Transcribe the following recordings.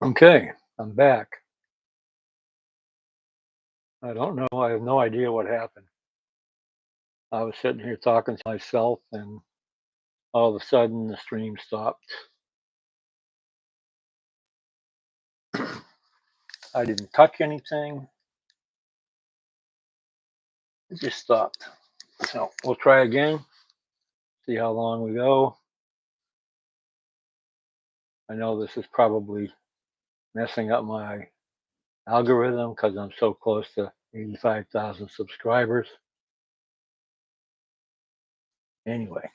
Okay, I'm back. I don't know. I have no idea what happened. I was sitting here talking to myself, and all of a sudden the stream stopped. I didn't touch anything. It just stopped. So we'll try again, see how long we go. I know this is probably messing up my algorithm because I'm so close to 85,000 subscribers. Anyway,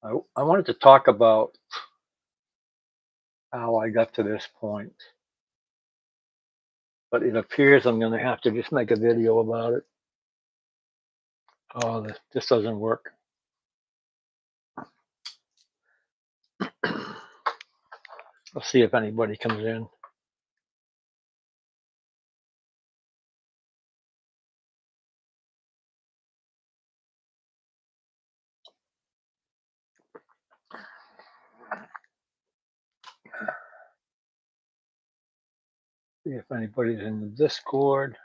I wanted to talk about how I got to this point, but it appears I'm going to have to just make a video about it. Oh, this doesn't work. Let's see if anybody comes in. See if anybody's in the Discord.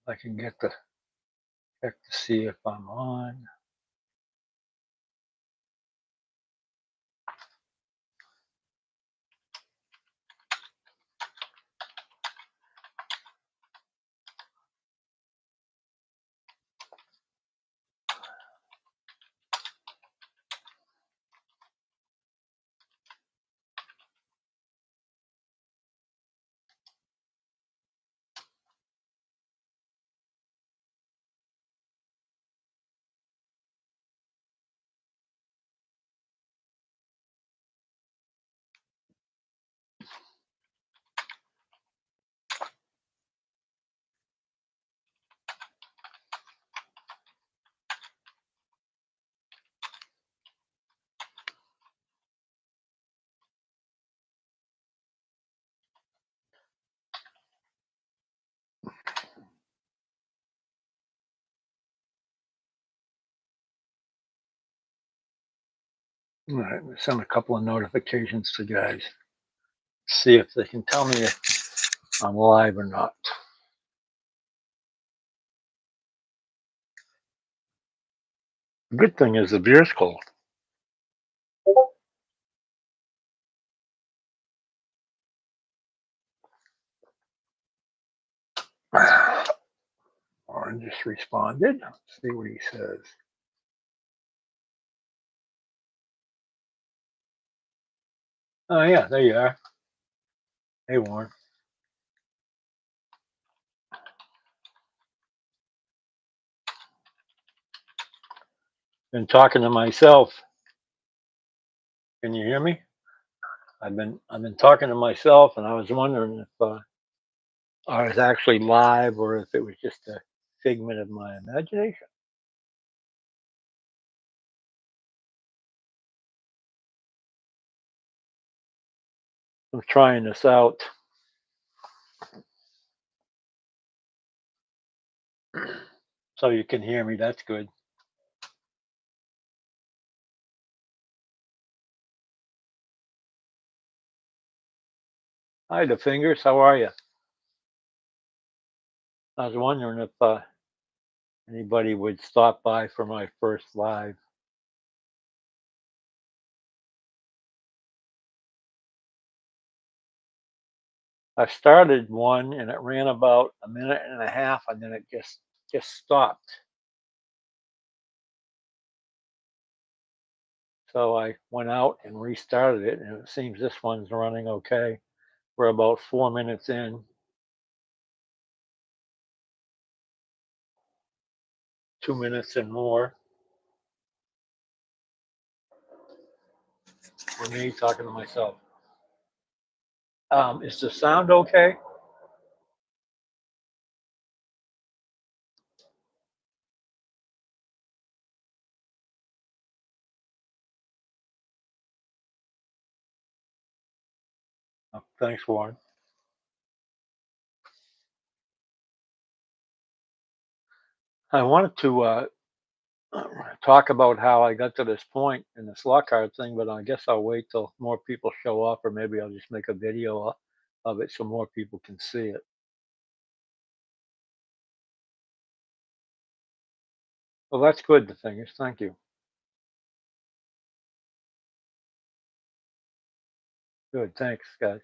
I can get the check to see if I'm on. All right, send a couple of notifications to guys. See if they can tell me if I'm live or not. The good thing is the beer's cold. Orange just responded. Let's see what he says. Oh yeah, there you are. Hey Warren. Been talking to myself. Can you hear me? I've been talking to myself, and I was wondering if I was actually live or if it was just a figment of my imagination. I'm trying this out. So you can hear me. That's good. Hi, the fingers. How are you? I was wondering if anybody would stop by for my first live. I started one and it ran about a minute and a half, and then it just stopped. So I went out and restarted it, and it seems this one's running okay. We're about 4 minutes in, 2 minutes and more. For me talking to myself. Is the sound okay? Oh, thanks, Warren. I wanted to talk about how I got to this point in this Lockhart thing, but I guess I'll wait till more people show up, or maybe I'll just make a video of it so more people can see it. Well, that's good, the fingers. Thank you. Good. Thanks, guys.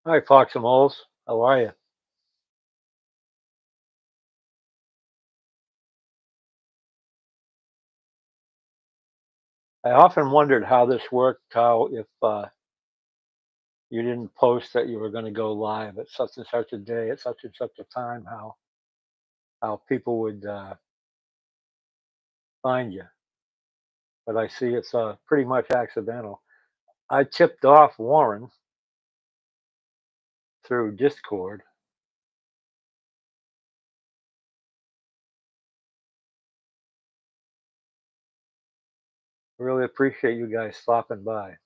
Hi, Fox and Moles. How are you? I often wondered how this worked, how if you didn't post that you were going to go live at such and such a day, at such and such a time, how people would find you. But I see it's pretty much accidental. I tipped off Warren through Discord. Really appreciate you guys stopping by.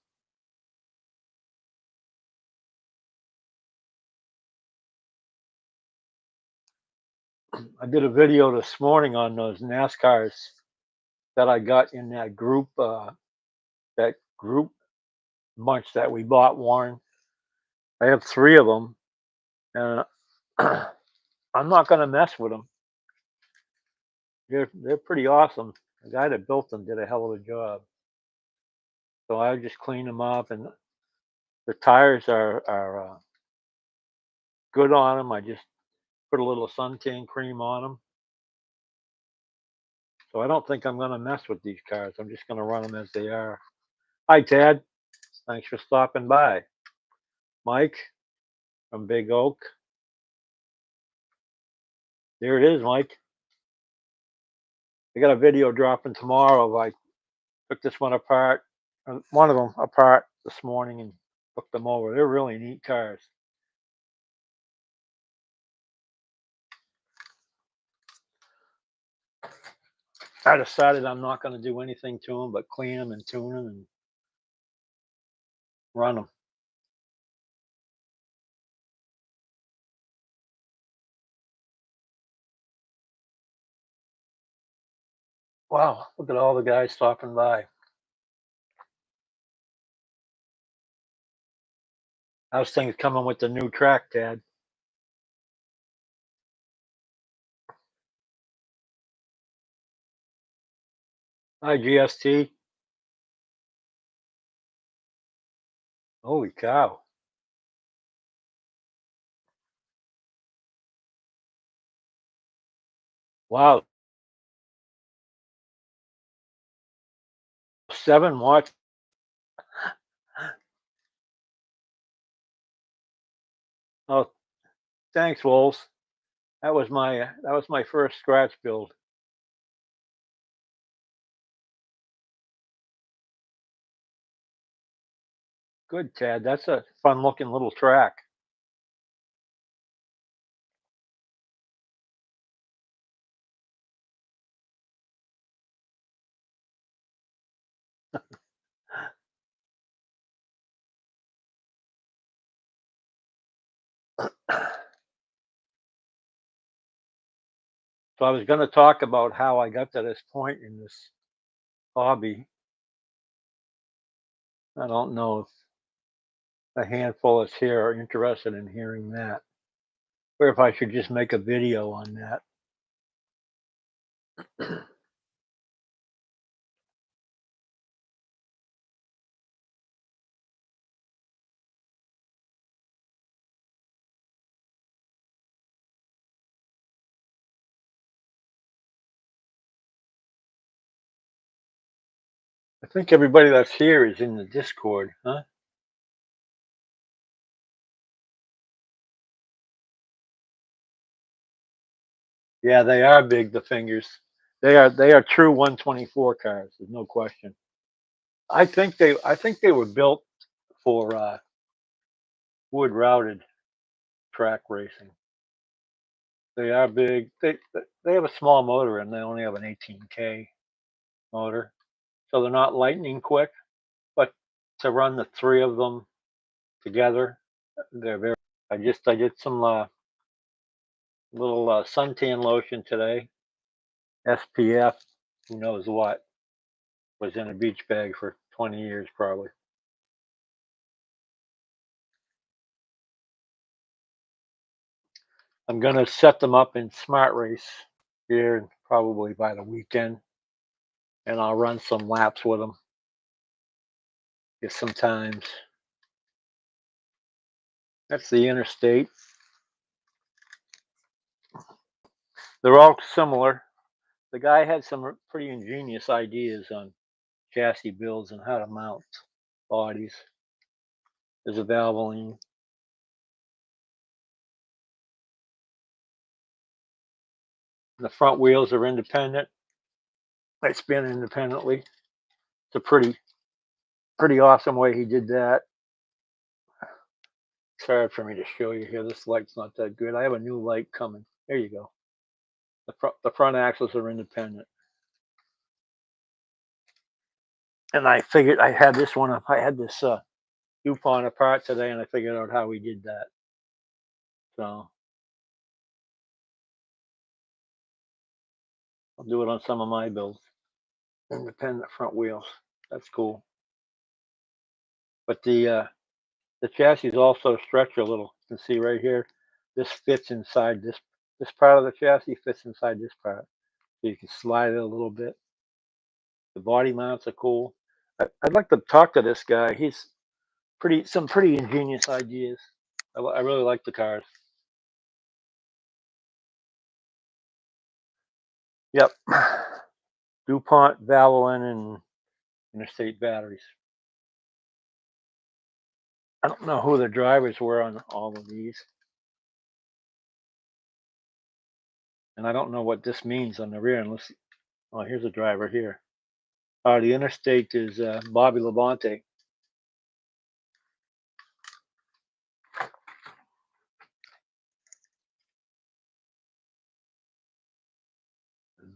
I did a video this morning on those NASCARs that I got in that group bunch that we bought, Warren. I have 3 of them, and I'm not going to mess with them. They're pretty awesome. The guy that built them did a hell of a job. So I just clean them up, and the tires are good on them. I just put a little suntan cream on them. So I don't think I'm going to mess with these cars. I'm just going to run them as they are. Hi, Tad. Thanks for stopping by. Mike from Big Oak. There it is, Mike. I got a video dropping tomorrow. I took this one apart, one of them apart this morning, and looked them over. They're really neat cars. I decided I'm not going to do anything to them but clean them and tune them and run them. Wow, look at all the guys stopping by. How's things coming with the new track, Tad? Hi, GST. Holy cow. Wow. 7 watts. Oh, thanks, Wolves. That was my first scratch build. Good, Tad. That's a fun looking little track. So I was going to talk about how I got to this point in this hobby. I don't know if a handful that's here are interested in hearing that, or if I should just make a video on that. I think everybody that's here is in the Discord, huh? Yeah, they are big, the fingers. They are true 124 cars. There's no question. I think they were built for wood routed track racing. They are big. They have a small motor and they only have an 18K motor, so they're not lightning quick. But to run the three of them together, they're very. I did some little suntan lotion today. SPF, who knows what, was in a beach bag for 20 years probably. I'm gonna set them up in Smart Race here probably by the weekend, and I'll run some laps with them. Get some times. That's the interstate. They're all similar. The guy had some pretty ingenious ideas on chassis builds and how to mount bodies. There's a Valvoline. The front wheels are independent. They spin independently. It's a pretty awesome way he did that. It's hard for me to show you here. This light's not that good. I have a new light coming. There you go. The front axles are independent. And I figured I had this one up. I had this DuPont apart today, and I figured out how we did that. So I'll do it on some of my builds. Independent front wheels. That's cool. But the chassis also stretch a little. You can see right here. This fits inside this part of the chassis fits inside this part, so you can slide it a little bit. The body mounts are cool. I'd like to talk to this guy. He's pretty ingenious ideas. I really like the cars. Yep. DuPont, Valvoline, and Interstate Batteries. I don't know who the drivers were on all of these, and I don't know what this means on the rear. Unless, oh, here's a driver here. The Interstate is Bobby Labonte.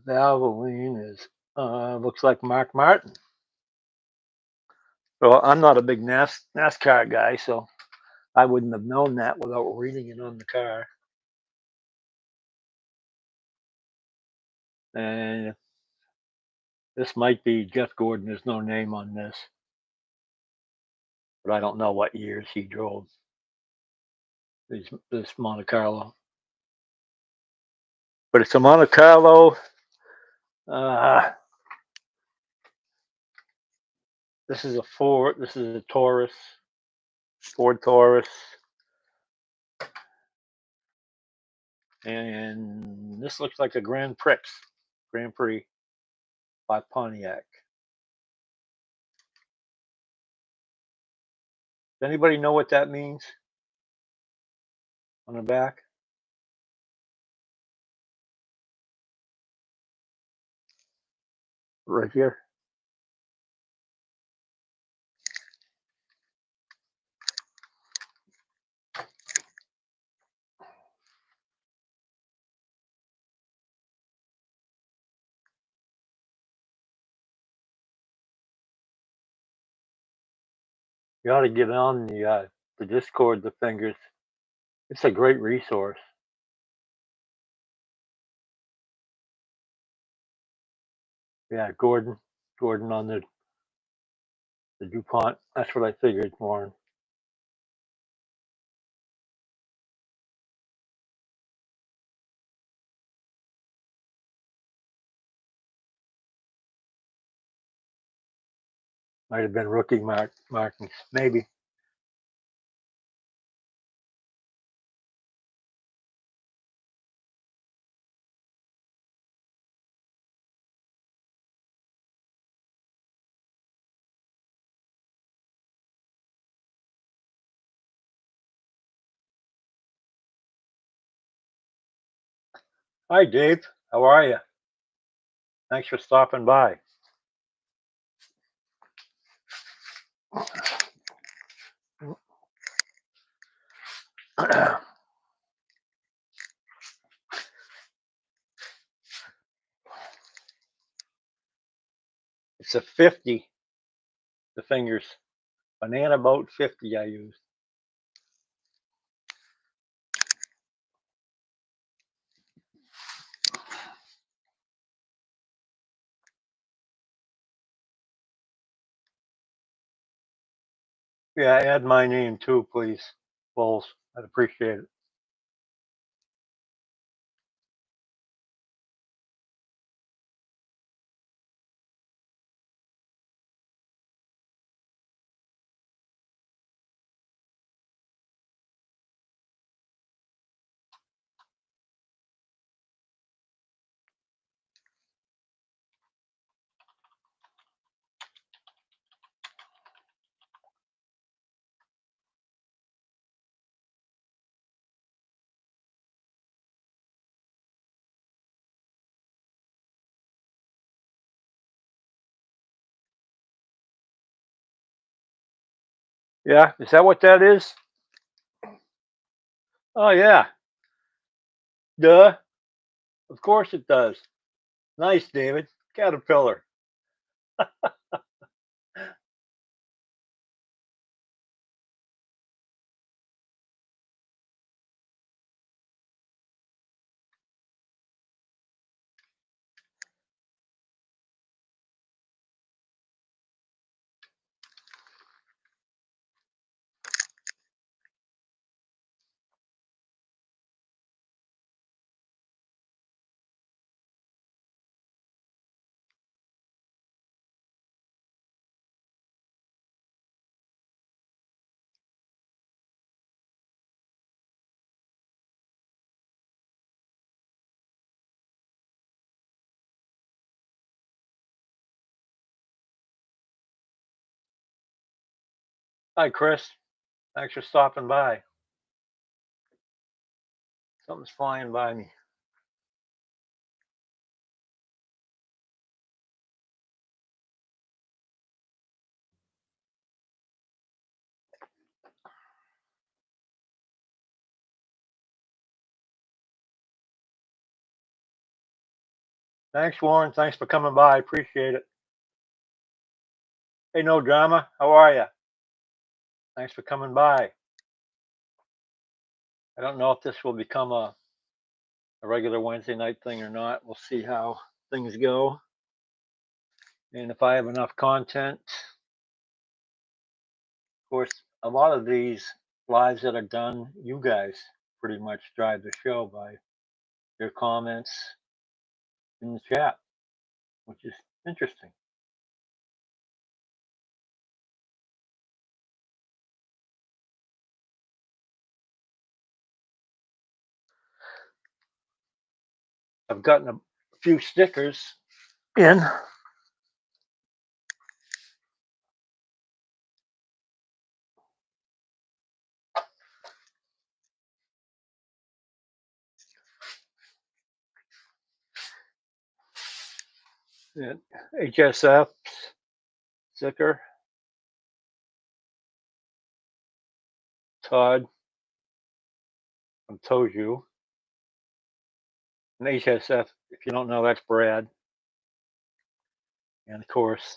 Valvoline is looks like Mark Martin. Well, I'm not a big NASCAR guy, so I wouldn't have known that without reading it on the car. And this might be Jeff Gordon. There's no name on this, but I don't know what years he drove this Monte Carlo. But it's a Monte Carlo. Uh, this is a Ford. This is a Taurus, Ford Taurus, and this looks like a Grand Prix by Pontiac. Does anybody know what that means on the back? Right here. You ought to get on the Discord, the fingers. It's a great resource. Yeah, Gordon on the DuPont. That's what I figured, Warren. Might have been rookie markings, maybe. Hi, Dave. How are you? Thanks for stopping by. It's a 50, the fingers. Banana Boat 50 I used. Yeah, add my name too, please, Bowles. I'd appreciate it. Yeah, is that what that is? Oh, yeah. Duh. Of course it does. Nice, David. Caterpillar. Hi, Chris. Thanks for stopping by. Something's flying by me. Thanks, Warren. Thanks for coming by. Appreciate it. Hey, no drama. How are you? Thanks for coming by. I don't know if this will become a regular Wednesday night thing or not. We'll see how things go. And if I have enough content, of course, a lot of these lives that are done, you guys pretty much drive the show by your comments in the chat, which is interesting. I've gotten a few stickers in. HSF sticker. Todd from Toju. And HSF, if you don't know, that's Brad. And of course,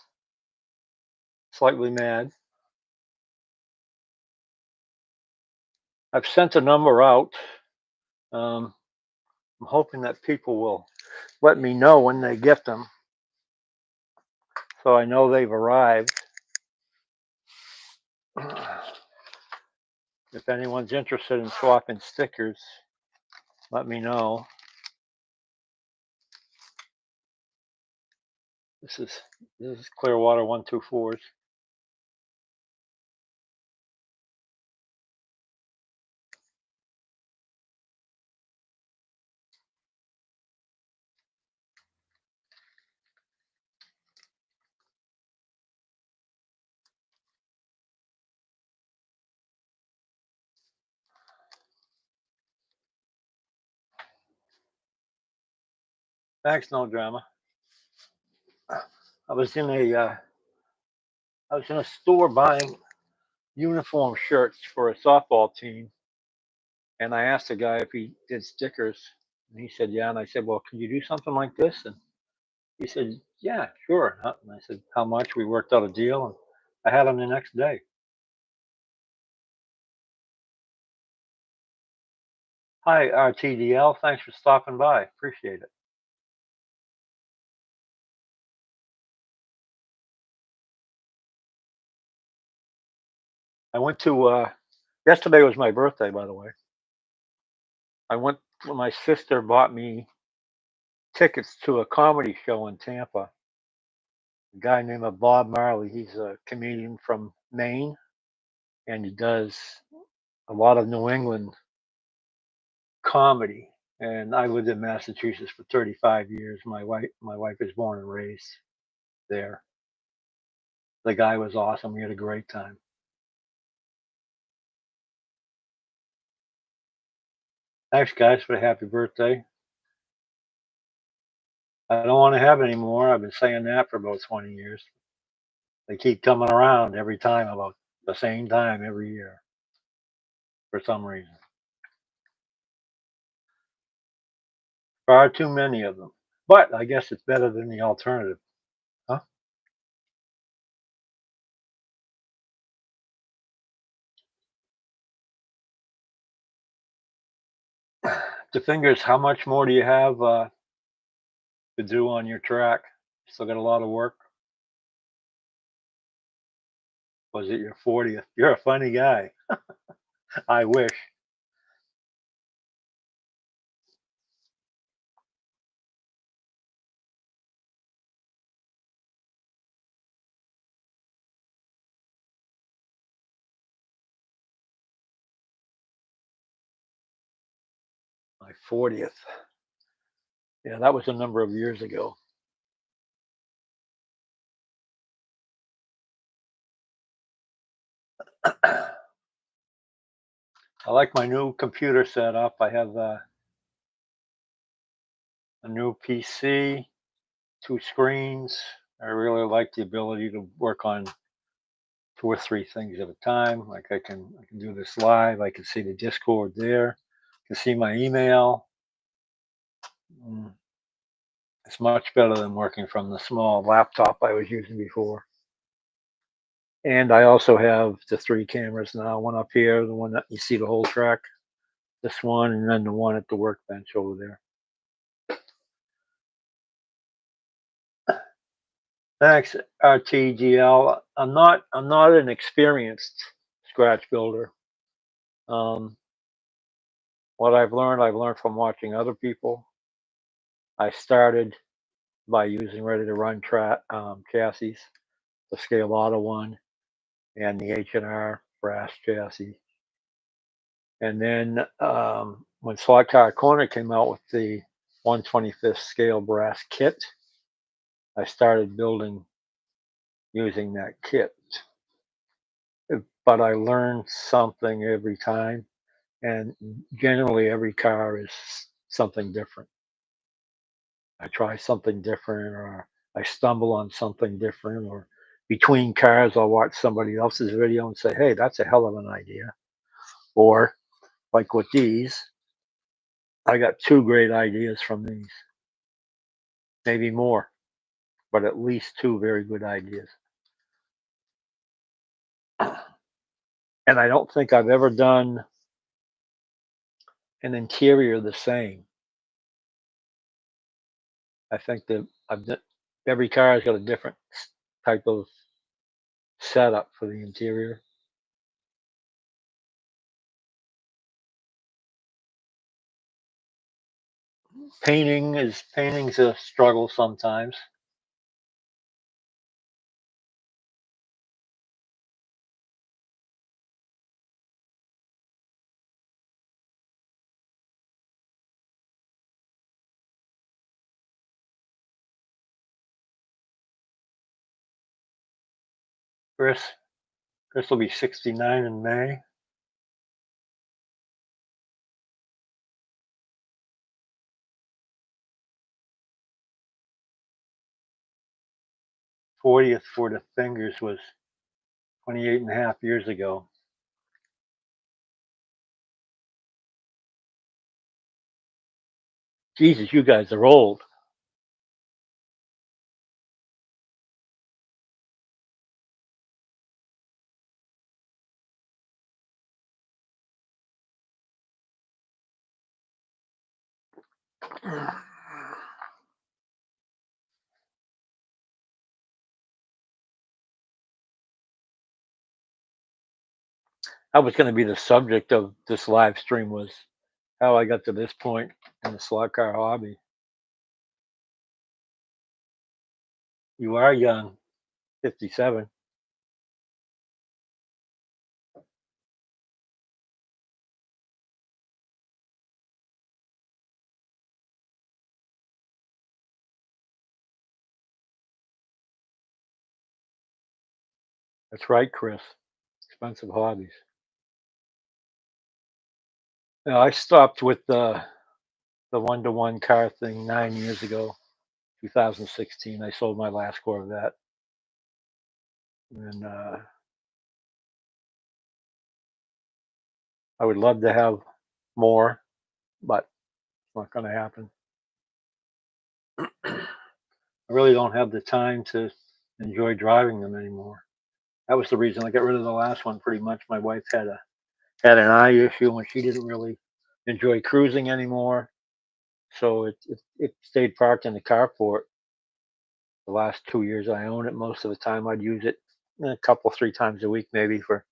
Slightly Mad. I've sent a number out. I'm hoping that people will let me know when they get them so I know they've arrived. If anyone's interested in swapping stickers, let me know. This is Clearwater 124s. Thanks, no drama. I was in a store buying uniform shirts for a softball team, and I asked the guy if he did stickers, and he said yeah. And I said, well, can you do something like this? And he said, yeah, sure. And I said, how much? We worked out a deal, and I had them the next day. Hi, RTDL. Thanks for stopping by. Appreciate it. I went to, yesterday was my birthday, by the way. I went, my sister bought me tickets to a comedy show in Tampa. A guy named Bob Marley. He's a comedian from Maine, and he does a lot of New England comedy. And I lived in Massachusetts for 35 years. My wife is born and raised there. The guy was awesome. We had a great time. Thanks, guys, for the happy birthday. I don't want to have any more. I've been saying that for about 20 years. They keep coming around every time about the same time every year for some reason. Far too many of them. But I guess it's better than the alternative. Huh? The fingers, how much more do you have to do on your track? Still got a lot of work. Was it your 40th? You're a funny guy. I wish. My 40th. Yeah, that was a number of years ago. I like my new computer setup. I have a new PC, two screens. I really like the ability to work on two or three things at a time. Like I can do this live. I can see the Discord there. I can see my email. Mm, it's much better than working from the small laptop I was using before. And I also have the three cameras now. One up here, the one that you see the whole track. This one, and then the one at the workbench over there. Thanks, RTGL. I'm not an experienced scratch builder. Um, what I've learned from watching other people. I started by using ready to run chassis, the Scale Auto one and the H&R brass chassis. And then when Slot Car Corner came out with the 125th scale brass kit, I started building using that kit. But I learned something every time, and generally every car is something different. I try something different, or I stumble on something different, or between cars, I'll watch somebody else's video and say, hey, that's a hell of an idea. Or, like with these, I got two great ideas from these, maybe more, but at least two very good ideas. And I don't think I've ever done an interior the same. I think that every car has got a different type of setup for the interior. Painting's a struggle sometimes. Chris, Chris will be 69 in May. 40th for the fingers was 28 and a half years ago. Jesus, you guys are old. That was going to be the subject of this live stream, was how I got to this point in the slot car hobby. You are young, 57. That's right, Chris. Expensive hobbies. I stopped with the one-to-one car thing 9 years ago, 2016. I sold my last Corvette, and I would love to have more, but it's not going to happen. I really don't have the time to enjoy driving them anymore. That was the reason I got rid of the last one. Pretty much, my wife had an eye issue, and she didn't really enjoy cruising anymore. So it stayed parked in the carport. The last 2 years I own it. Most of the time I'd use it a couple, 3 times a week, maybe for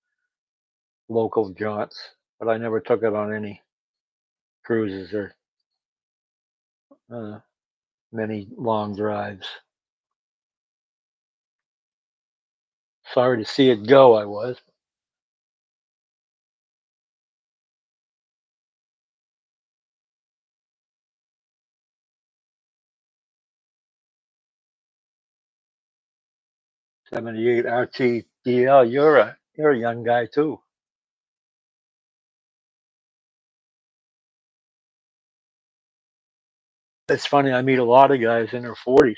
local jaunts. But I never took it on any cruises or uh, many long drives. Sorry to see it go. I was. '78 RTDL. You're a young guy too. It's funny. I meet a lot of guys in their 40s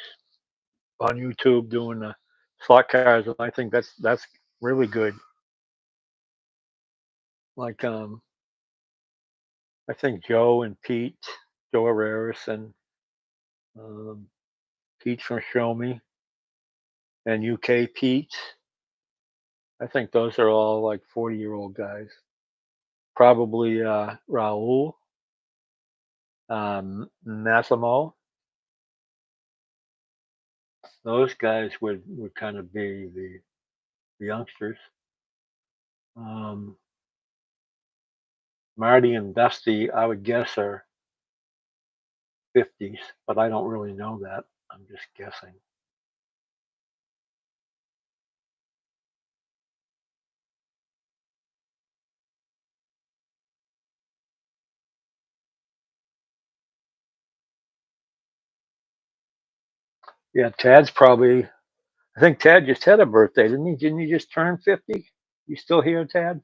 on YouTube doing slot cars, and I think that's really good. Like I think Joe and Pete, Joe Araris and um, Pete from Show Me and UK Pete. I think those are all like 40-year-old guys. Probably Raul, Massimo. Those guys would kind of be the youngsters. Um, Marty and Dusty, I would guess, are 50s, but I don't really know that. I'm just guessing. Yeah, Tad's probably. I think Tad just had a birthday, didn't he? Didn't he just turn 50? You still here, Tad?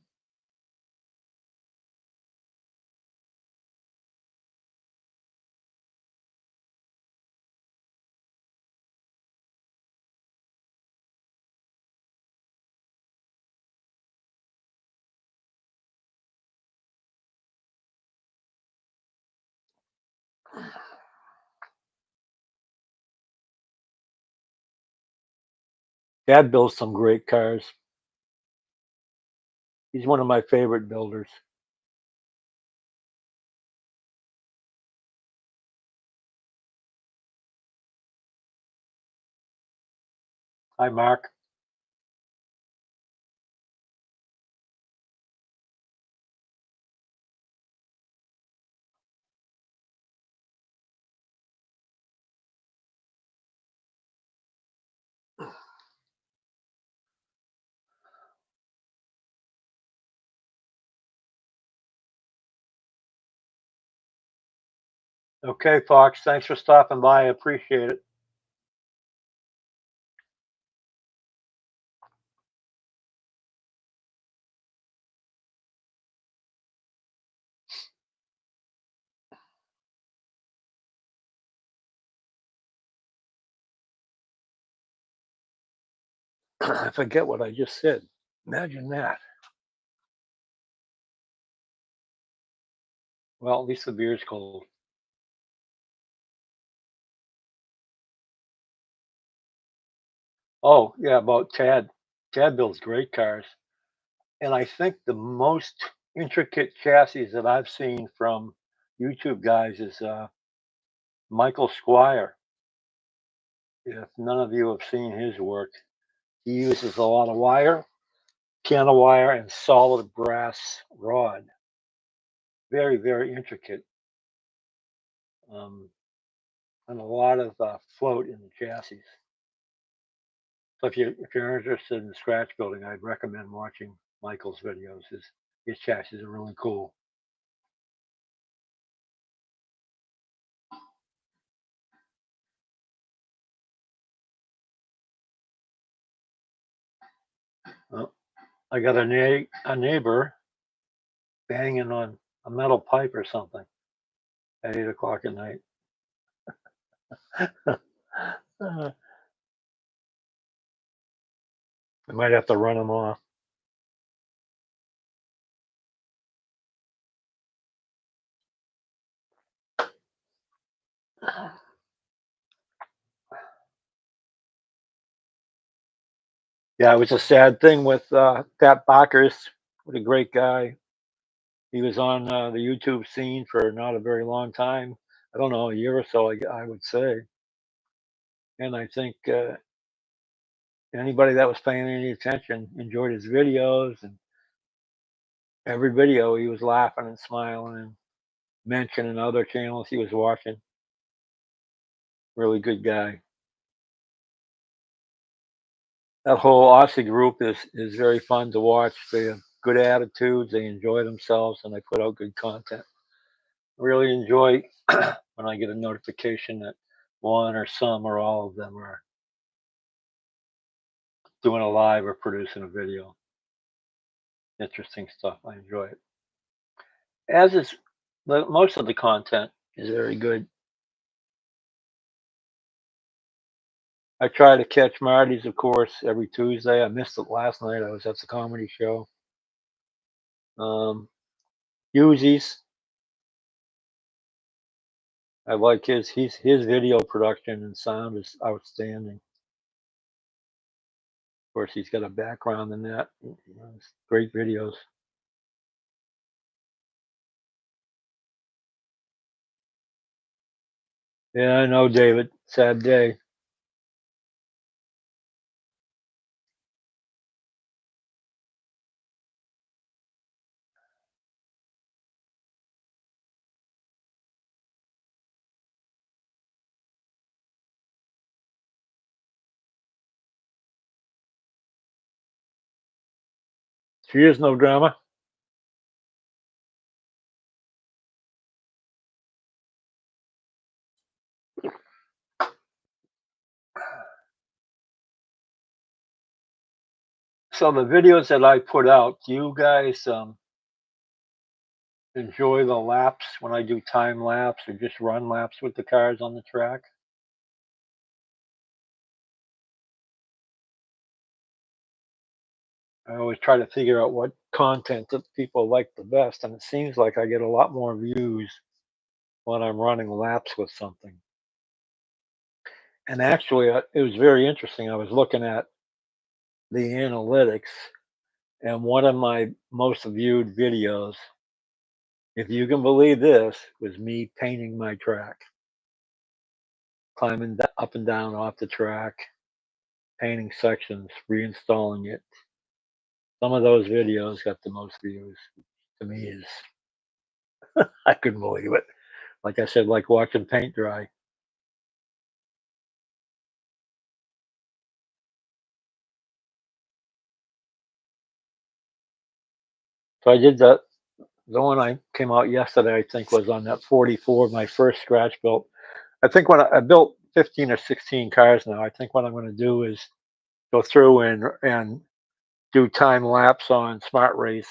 Dad builds some great cars. He's one of my favorite builders. Hi, Mark. Okay, Fox. Thanks for stopping by. I appreciate it. I forget what I just said. Imagine that. Well, at least the beer's cold. Oh, yeah, about Tad. Tad builds great cars. And I think the most intricate chassis that I've seen from YouTube guys is Michael Squire. If none of you have seen his work, he uses a lot of wire, piano wire, and solid brass rod. Very, very intricate, um, and a lot of float in the chassis. So if you're interested in scratch building, I'd recommend watching Michael's videos. His chassis are really cool. Uh, I got a neighbor banging on a metal pipe or something at 8 o'clock at night. I might have to run him off. Yeah, it was a sad thing with Pat Bockers. What a great guy. He was on the YouTube scene for not a very long time. I don't know, a year or so, I would say. And I think anybody that was paying any attention enjoyed his videos. And every video he was laughing and smiling and mentioning other channels he was watching. Really good guy. That whole Aussie group is very fun to watch. They have good attitudes. They enjoy themselves, and they put out good content. Really enjoy when I get a notification that one or some or all of them are doing a live or producing a video. Interesting stuff. I enjoy it. As is most of the content is very good. I try to catch Marty's, of course, every Tuesday. I missed it last night. I was at the comedy show. Uzzi's. I like his video production and sound is outstanding. Of course, he's got a background in that. It's great videos. Yeah, I know, David. Sad day. She is no drama. So the videos that I put out, do you guys enjoy the laps when I do time lapse or just run laps with the cars on the track? I always try to figure out what content that people like the best, and it seems like I get a lot more views when I'm running laps with something. And actually, it was very interesting. I was looking at the analytics, and one of my most viewed videos, if you can believe this, was me painting my track, climbing up and down off the track, painting sections, reinstalling it. Some of those videos got the most views. To me, is I couldn't believe it. Like I said, like watching paint dry. So I did the one I came out yesterday. I think was on that 44, my first scratch built. I think when I built 15 or 16 cars now, I think what I'm going to do is go through and do time lapse on Smart Race.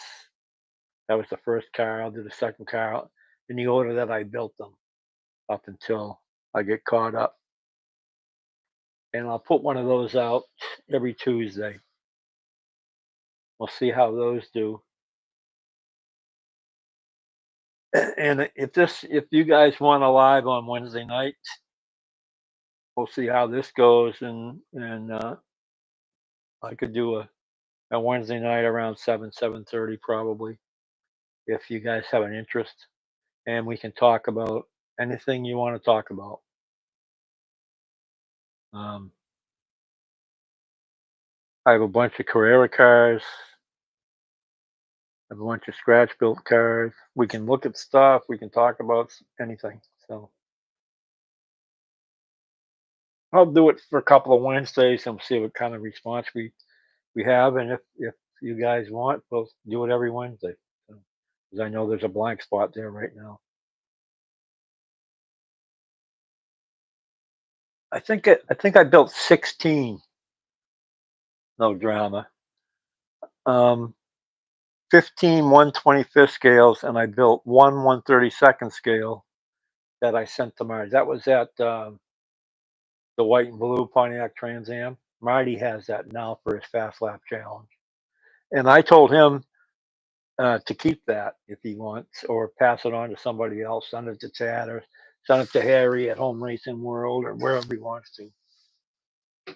That was the first car. I'll do the second car in the order that I built them up until I get caught up. and I'll put one of those out every Tuesday. We'll see how those do. And if you guys want a live on Wednesday night, we'll see how this goes, and I could do a Wednesday night around 7:30 probably, if you guys have an interest, and we can talk about anything you want to talk about. Um, I have a bunch of Carrera cars. I have a bunch of scratch built cars. We can look at stuff. We can talk about anything. So I'll do it for a couple of Wednesdays and see what kind of response we have. And if you guys want, we'll do it every Wednesday. So, 'cause I know there's a blank spot there right now. I think I built 16. No drama. Um, 15 1/25th scales, and I built one 1/32nd scale that I sent to Marty. That was at the white and blue Pontiac Trans Am. Marty has that now for his fast lap challenge, and I told him to keep that if he wants, or pass it on to somebody else. Send it to Chad or send it to Harry at Home Racing World or wherever he wants to.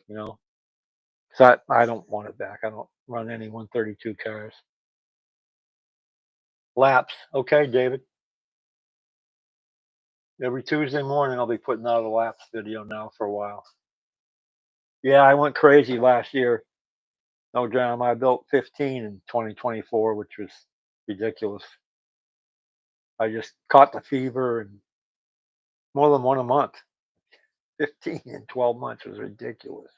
You know, because I don't want it back. I don't run any 132 cars. Laps, okay, David. Every Tuesday morning, I'll be putting out a laps video now for a while. Yeah, I went crazy last year. No drama. I built 15 in 2024, which was ridiculous. I just caught the fever and more than one a month. 15 in 12 months was ridiculous.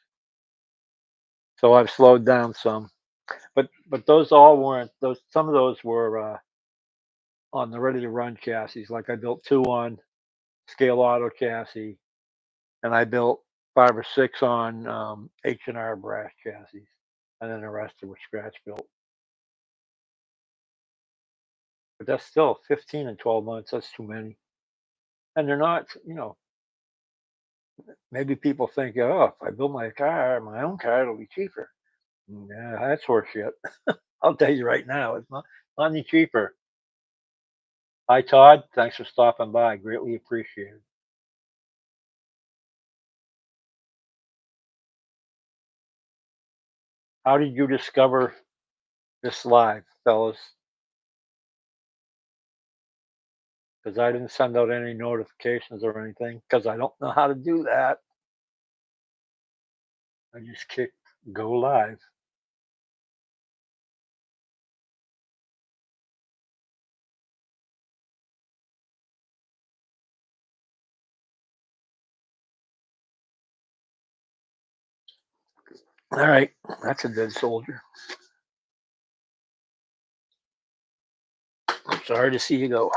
So I've slowed down some, but those all weren't those. Some of those were on the ready to run chassis. Like I built two on Scale Auto chassis, and I built 5 or 6 on H&R brass chassis, and then the rest were scratch built. But that's still 15 in 12 months. That's too many. And they're not, maybe people think, oh, if I build my own car, it'll be cheaper. Yeah, that's horseshit. I'll tell you right now, it's not any cheaper. Hi, Todd. Thanks for stopping by. Greatly appreciated. How did you discover this live, fellas? Because I didn't send out any notifications or anything because I don't know how to do that. I just kicked go live. All right, that's a dead soldier. I'm sorry to see you go.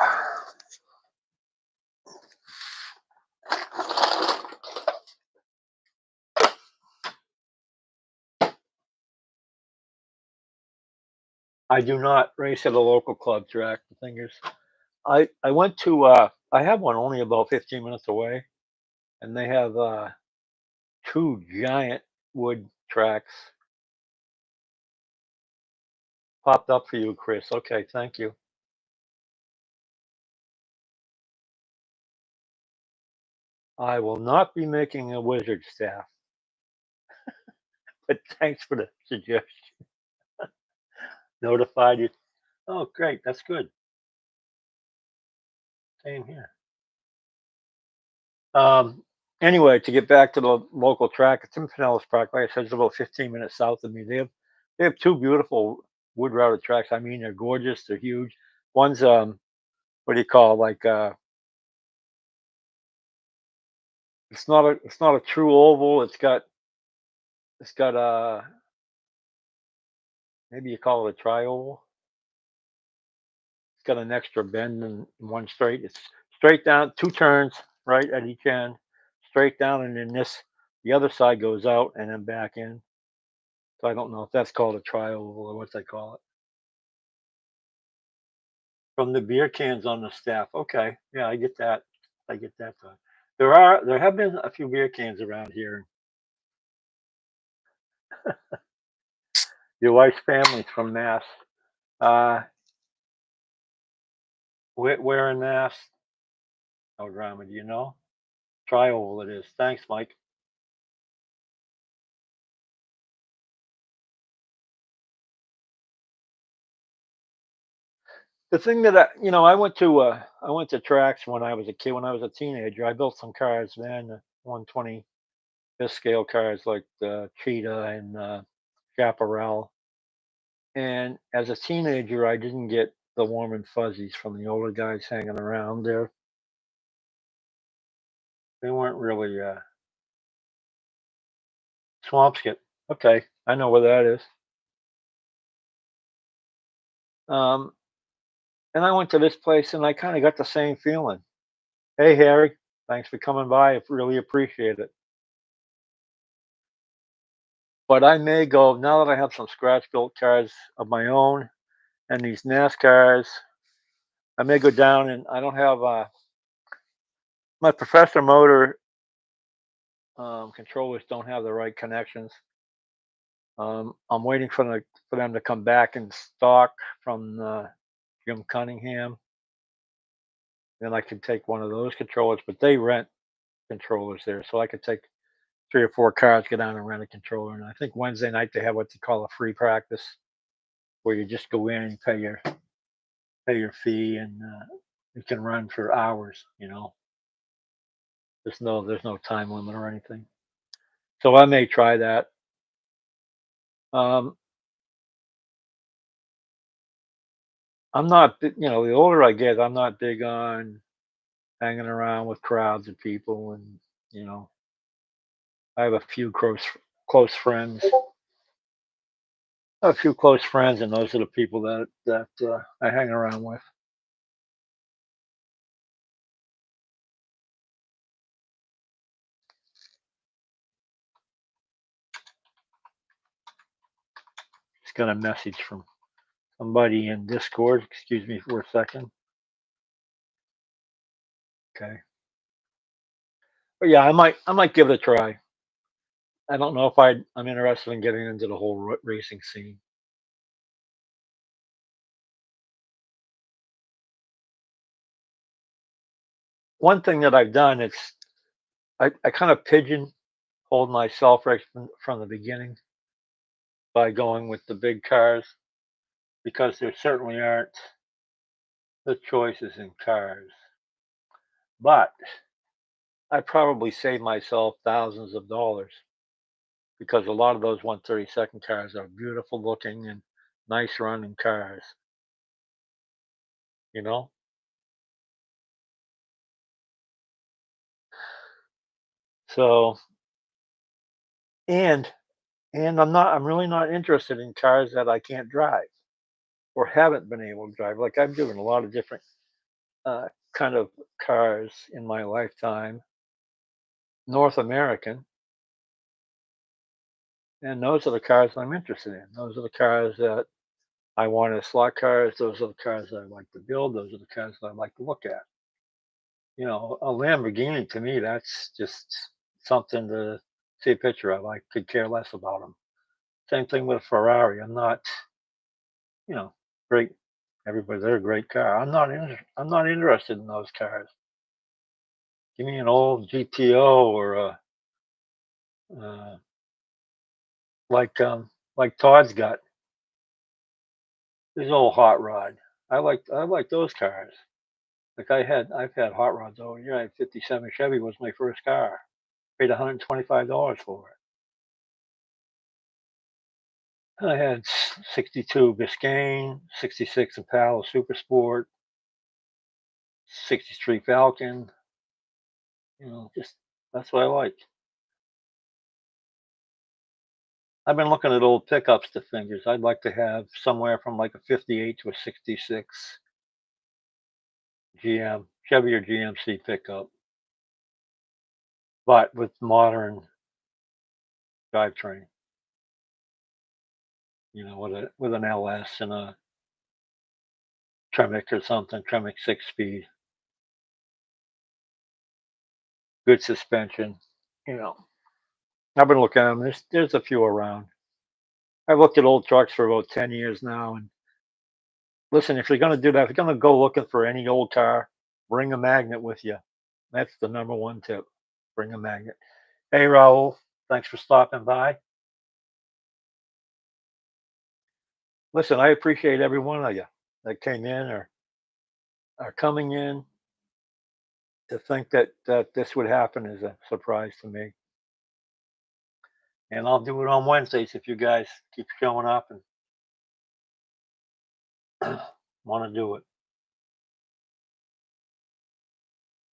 I do not race at a local club track. The thing is, I went to I have one only about 15 minutes away, and they have 2 giant wood tracks popped up for you, Chris. Okay, thank you. I will not be making a wizard staff, but thanks for the suggestion. Notified you. Oh, great. That's good. Same here. Um, anyway, to get back to the local track, it's in Pinellas Park. Like I said, it's about 15 minutes south of me. They have 2 beautiful wood routed tracks. I mean, they're gorgeous. They're huge. One's what do you call it? Like it's not a true oval. It's got maybe you call it a tri-oval. It's got an extra bend and one straight. It's straight down, 2 turns right at each end, straight down, and then the other side goes out and then back in. So I don't know if that's called a tri-oval or what they call it. From the beer cans on the staff. Okay, yeah, I get that. I get that. There have been a few beer cans around here. Your wife's family's from Mass. Uh, where in Mass? No drama, do you know? Tri-oval it is. Thanks, Mike. The thing that I went to tracks when I was a kid. When I was a teenager, I built some cars then, 125 scale cars like the Cheetah and Chaparral. And as a teenager, I didn't get the warm and fuzzies from the older guys hanging around there. They weren't really Swampscott. Okay, I know where that is. Um, and I went to this place and I kind of got the same feeling. Hey, Harry, thanks for coming by. I really appreciate it. But I may go now that I have some scratch built cars of my own and these NASCARs. I may go down and I don't have my Professor Motor controllers don't have the right connections. I'm waiting for them to come back in stock from Jim Cunningham. Then I can take one of those controllers, but they rent controllers there, so I could take 3 or 4 cars, get down and rent a controller. And I think Wednesday night they have what they call a free practice, where you just go in and pay your fee, and you can run for hours. There's no time limit or anything. So I may try that. Um, I'm not, the older I get, I'm not big on hanging around with crowds of people, and you know, I have close friends. A few close friends, and those are the people that I hang around with. Just got a message from somebody in Discord. Excuse me for a second. Okay. But yeah, I might give it a try. I don't know if I'm interested in getting into the whole racing scene. One thing that I've done, I kind of pigeonholed myself right from the beginning by going with the big cars, because there certainly aren't the choices in cars. But I probably saved myself thousands of dollars, because a lot of those 132nd cars are beautiful looking and nice running cars, you know? So, and I'm really not interested in cars that I can't drive or haven't been able to drive. Like, I've driven a lot of different kind of cars in my lifetime, North American, and those are the cars I'm interested in. Those are the cars that I want as slot cars. Those are the cars that I like to build. Those are the cars that I like to look at. A Lamborghini to me, that's just something to see a picture of. I could care less about them. Same thing with a Ferrari. I'm not, you know, great. Everybody, they're a great car. I'm not interested in those cars. Give me an old GTO or a uh, like Todd's got his old hot rod. I like those cars. Like I've had hot rods over here. I had 57 Chevy was my first car. Paid $125 for it. I had 62 Biscayne, 66 Impala Super Sport, 63 Falcon. Just that's what I like. I've been looking at old pickups to fingers. I'd like to have somewhere from like a 58 to a 66 GM, Chevy or GMC pickup, but with modern drivetrain. With an LS and a Tremec or something, Tremec 6 speed, good suspension. You know, I've been looking at them. There's a few around. I've looked at old trucks for about 10 years now. And listen, if you're going to do that, if you're going to go looking for any old car, bring a magnet with you. That's the number one tip. Bring a magnet. Hey, Raul, thanks for stopping by. Listen, I appreciate every one of you that came in or are coming in. To think that this would happen is a surprise to me. And I'll do it on Wednesdays if you guys keep showing up and want to do it.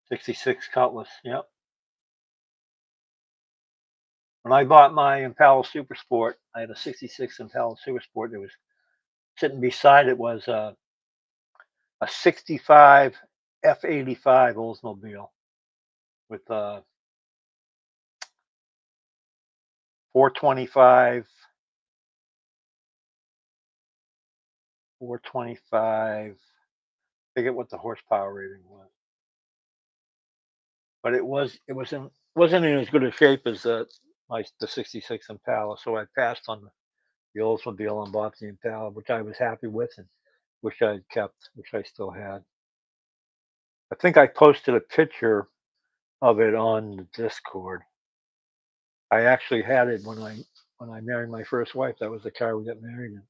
66 Cutlass. Yep. When I bought my Impala Super Sport, I had a 66 Impala Super Sport. There was sitting beside it was a 65 F85 Oldsmobile with 425, 425. I forget what the horsepower rating was, but wasn't in as good a shape as the 66 Impala. So I passed on the Oldsmobile and bought the Impala, which I was happy with and wish I had kept, which I still had. I think I posted a picture of it on the Discord. I actually had it when I married my first wife. That was the car we got married in.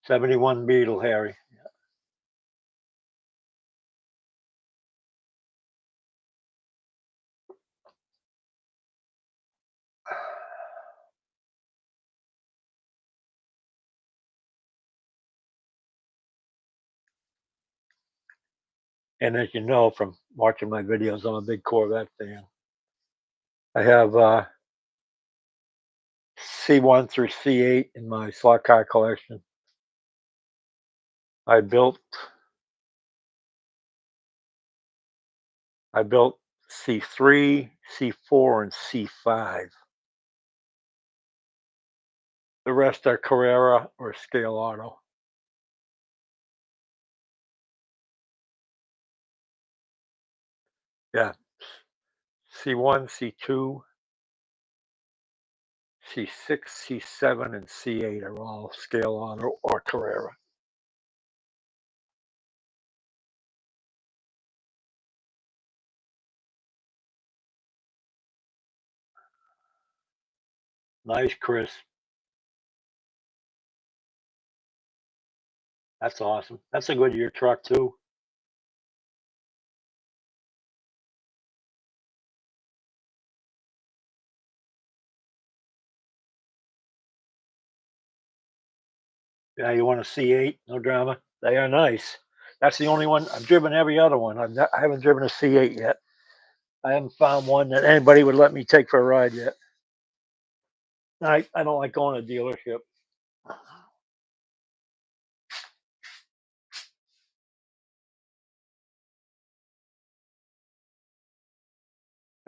'71 Beetle, Harry. And as you know from watching my videos, I'm a big Corvette fan. I have C1 through C8 in my slot car collection. I built C3, C4, and C5. The rest are Carrera or Scale Auto. Yeah, C1, C2, C6, C7, and C8 are all Scale Auto or Carrera. Nice, Chris. That's awesome. That's a Goodyear truck too. Yeah, you want a C8? No drama. They are nice. That's the only one. I've driven every other one. I haven't driven a C8 yet. I haven't found one that anybody would let me take for a ride yet. I don't like going to a dealership.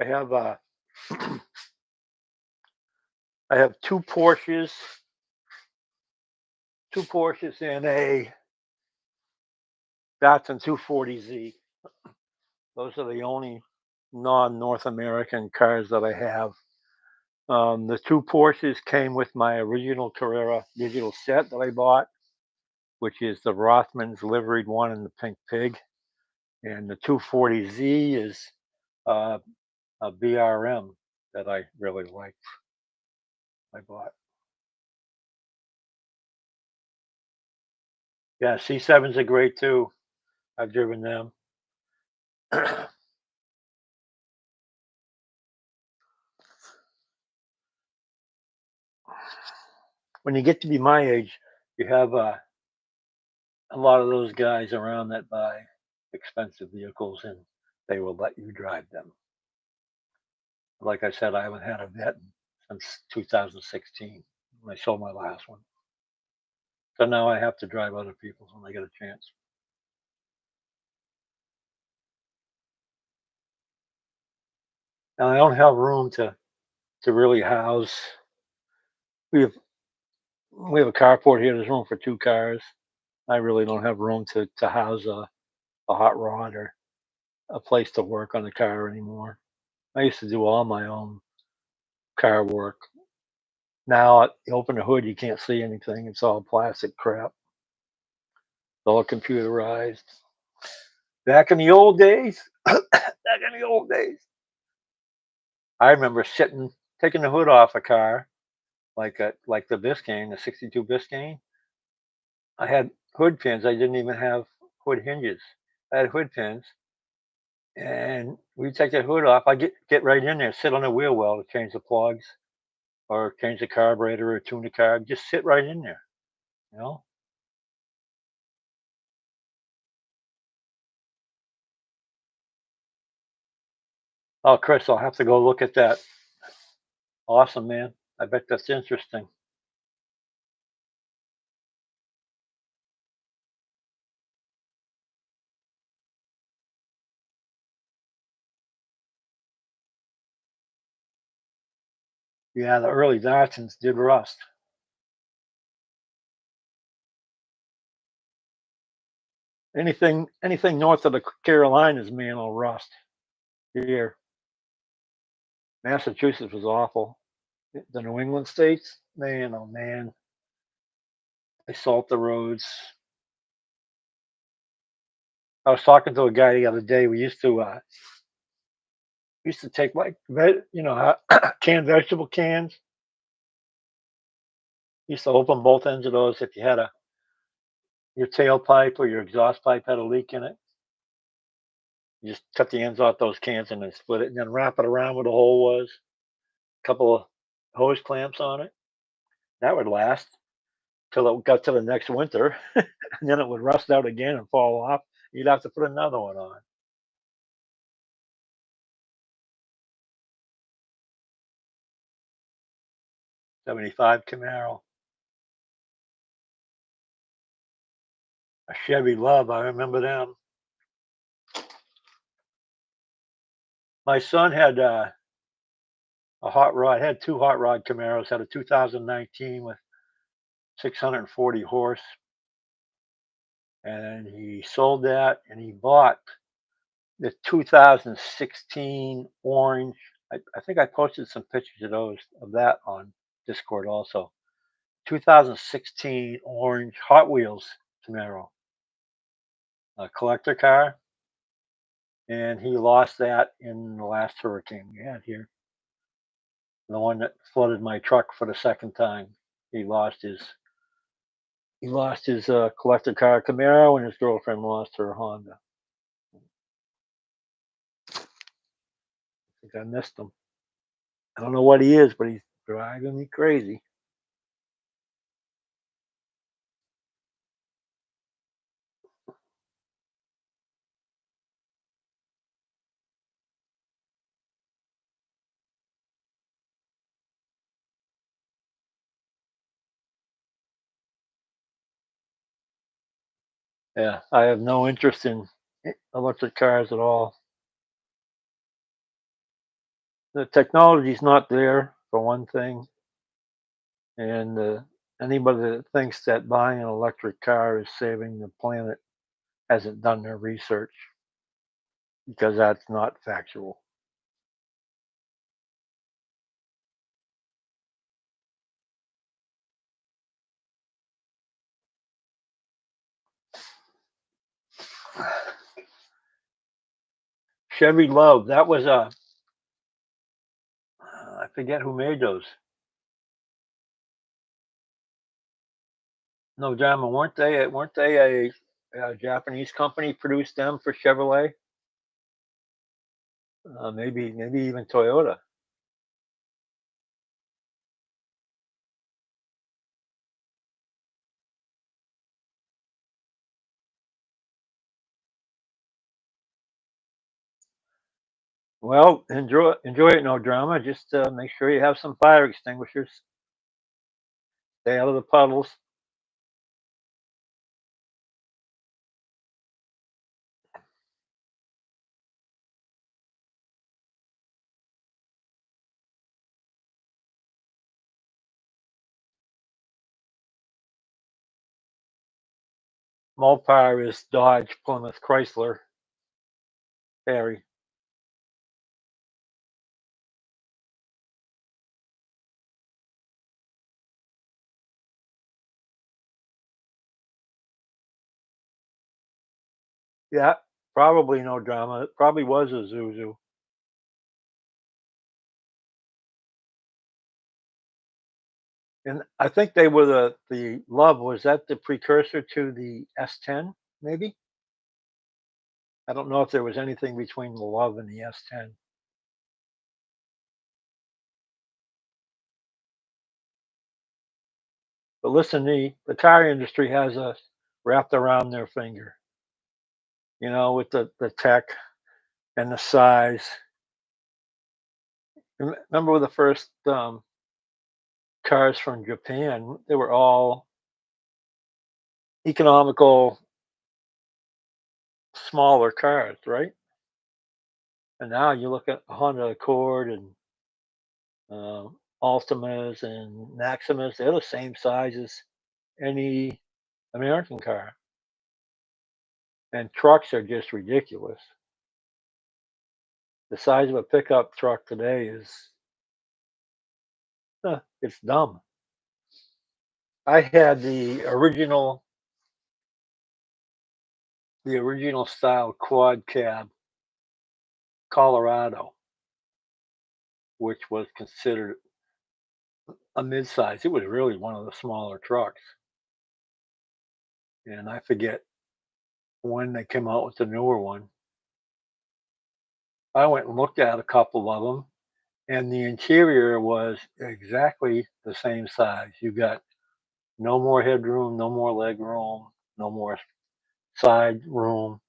I have I have two Porsches and a Datsun 240Z. Those are the only non-North American cars that I have. The two Porsches came with my original Carrera digital set that I bought, which is the Rothmans liveried one and the Pink Pig. And the 240Z is a BRM that I really liked. I bought. Yeah, C7s are great too. I've driven them. When you get to be my age, you have a lot of those guys around that buy expensive vehicles and they will let you drive them. Like I said, I haven't had a vet since 2016 when I sold my last one. So now I have to drive other people's when I get a chance. And I don't have room to really house. We have we have a carport here. There's room for 2 cars. I really don't have room to house a hot rod or a place to work on the car anymore. I used to do all my own car work. Now you open the hood, you can't see anything. It's all plastic crap. It's all computerized. Back in the old days, back in the old days, I remember taking the hood off a car, like the Biscayne, the '62 Biscayne. I had hood pins. I didn't even have hood hinges. I had hood pins, and we take the hood off. I get right in there, sit on the wheel well to change the plugs or change the carburetor or tune the car. Just sit right in there, you know. Oh, Chris, I'll have to go look at that. Awesome, man. I bet that's interesting. Yeah, the early Datsuns did rust. Anything north of the Carolinas, man, will rust. Here, Massachusetts was awful. The New England states, man, oh man, they salt the roads. I was talking to a guy the other day. We used to take like canned vegetable cans. Used to open both ends of those if you had a your tailpipe or your exhaust pipe had a leak in it. You just cut the ends off those cans and then split it, and then wrap it around where the hole was. A couple of hose clamps on it. That would last till it got to the next winter, and then it would rust out again and fall off. You'd have to put another one on. 75 Camaro, a Chevy Love. I remember them. My son had a hot rod. Had two hot rod Camaros. Had a 2019 with 640 horse, and he sold that, and he bought the 2016 orange. I think I posted some pictures of that on Discord also. 2016 orange Hot Wheels Camaro, a collector car, and he lost that in the last hurricane we had here. The one that flooded my truck for the second time. He lost his collector car Camaro, and his girlfriend lost her Honda. I think I missed him. I don't know what he is, but he's driving me crazy. Yeah, I have no interest in electric cars at all. The technology's not there for one thing, and anybody that thinks that buying an electric car is saving the planet hasn't done their research, because that's not factual. Chevy Love, that was a I forget who made those. No drama, weren't they a Japanese company produced them for Chevrolet? Maybe even Toyota. Well, enjoy it, no drama. Just make sure you have some fire extinguishers. Stay out of the puddles. Mopar is Dodge, Plymouth, Chrysler, Harry. Yeah, probably no drama. It probably was a Zuzu. And I think they were the Love, was that the precursor to the S10, maybe? I don't know if there was anything between the Love and the S10. But listen, the car industry has us wrapped around their finger, with the tech and the size. Remember the first cars from Japan? They were all economical, smaller cars, right? And now you look at Honda Accord and Altimas and Maximas; they're the same size as any American car, and trucks are just ridiculous. The size of a pickup truck today is it's dumb. I had the original style quad cab Colorado, which was considered a midsize. It was really one of the smaller trucks, and I forget when they came out with the newer one. I went and looked at a couple of them, and the interior was exactly the same size. You got no more headroom, no more leg room, no more side room.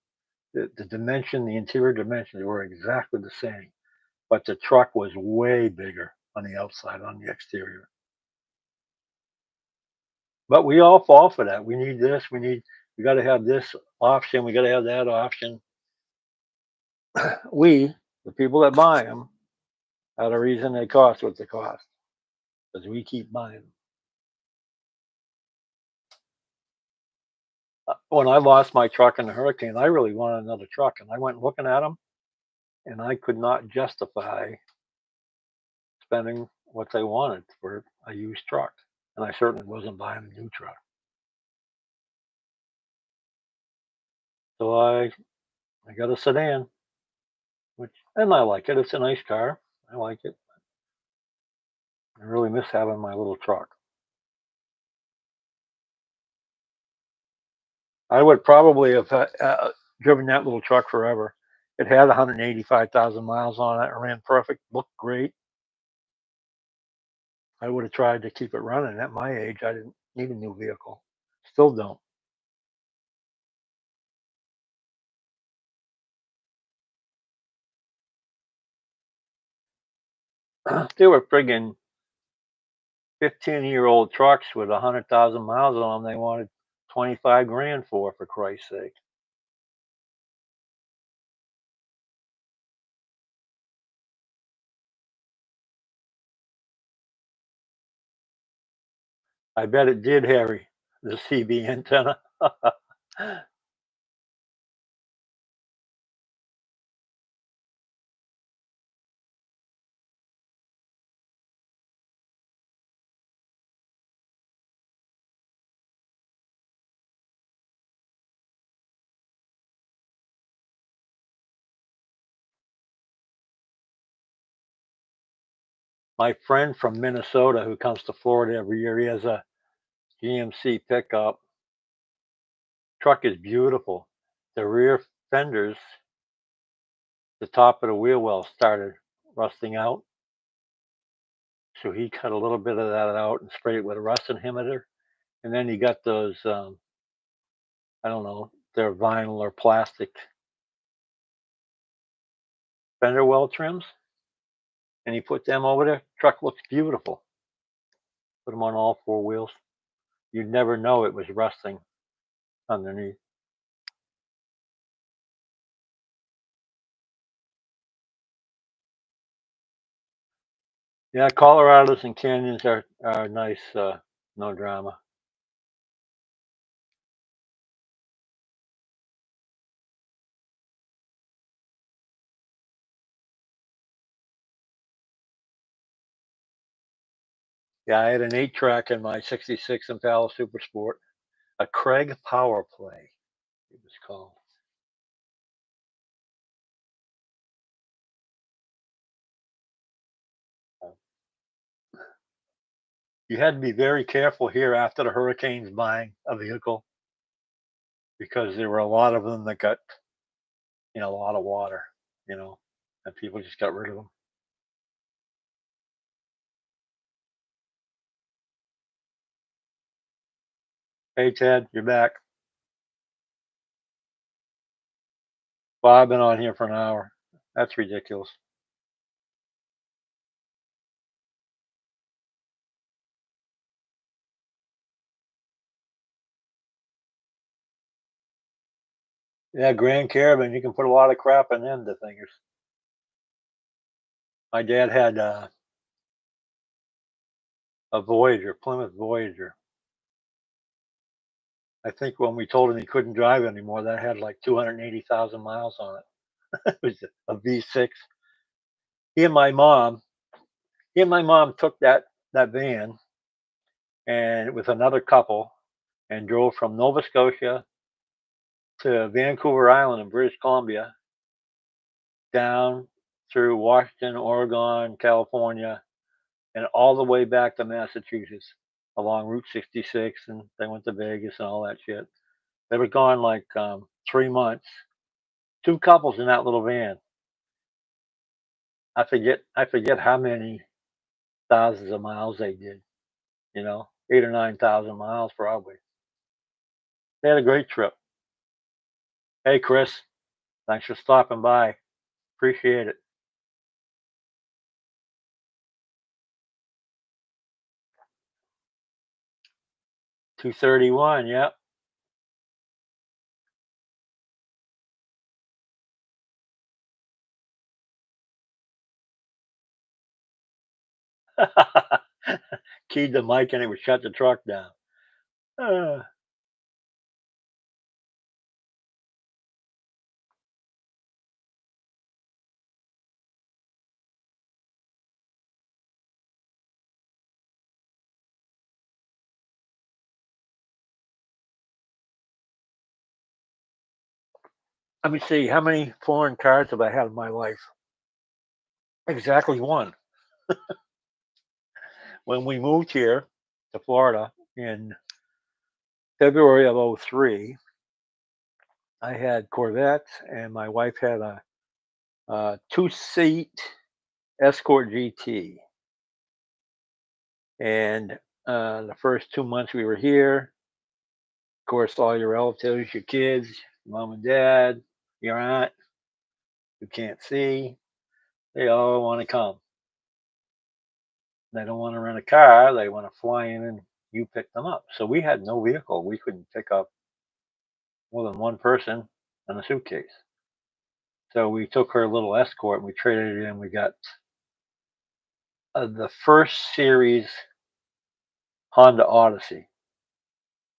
The interior dimensions were exactly the same, but the truck was way bigger on the outside, on the exterior. But we all fall for that. We need this. We got to have this option. We got to have that option. We, the people that buy them, are the reason they cost what they cost because we keep buying them. When I lost my truck in the hurricane, I really wanted another truck, and I went looking at them, and I could not justify spending what they wanted for a used truck, and I certainly wasn't buying a new truck. So I got a sedan, and I like it. It's a nice car. I like it. I really miss having my little truck. I would probably have driven that little truck forever. It had 185,000 miles on it. It ran perfect, looked great. I would have tried to keep it running. At my age, I didn't need a new vehicle. Still don't. They were friggin' 15-year-old trucks with 100,000 miles on them. They wanted 25 grand for Christ's sake. I bet it did, Harry. The CB antenna. My friend from Minnesota who comes to Florida every year, he has a GMC pickup. Truck is beautiful. The rear fenders, the top of the wheel well started rusting out. So he cut a little bit of that out and sprayed it with a rust inhibitor. And then he got those, I don't know, they're vinyl or plastic fender well trims. And he put them over there. Truck looks beautiful. Put them on all four wheels. You'd never know it was rusting underneath. Yeah, Colorados and canyons are nice, no drama. Yeah, I had an 8-track in my '66 Impala Super Sport, a Craig Power Play, it was called. You had to be very careful here after the hurricanes buying a vehicle because there were a lot of them that got, a lot of water, you know, and people just got rid of them. Hey, Ted, you're back. Well, I've been on here for an hour. That's ridiculous. Yeah, Grand Caravan, you can put a lot of crap in them, the thingers. My dad had a Voyager, Plymouth Voyager. I think when we told him he couldn't drive anymore, that had like 280,000 miles on it. It was a V6. He and my mom, he and my mom took that van and with another couple and drove from Nova Scotia to Vancouver Island in British Columbia, down through Washington, Oregon, California, and all the way back to Massachusetts along Route 66. And they went to Vegas and all that shit. They were gone like 3 months. Two couples in that little van. I forget how many thousands of miles they did. 8 or 9 thousand miles probably. They had a great trip. Hey, Chris, thanks for stopping by. Appreciate it. 231. Yep. Keyed the mic and it would shut the truck down. Uh, Let me see. How many foreign cars have I had in my life? Exactly one. When we moved here to Florida in February of '03, I had Corvettes, and my wife had a two-seat Escort GT. And the first 2 months we were here, of course, all your relatives, your kids, mom and dad, your aunt, who can't see, they all want to come. They don't want to rent a car. They want to fly in and you pick them up. So we had no vehicle. We couldn't pick up more than one person and a suitcase. So we took her little Escort and we traded it in. We got the first series Honda Odyssey.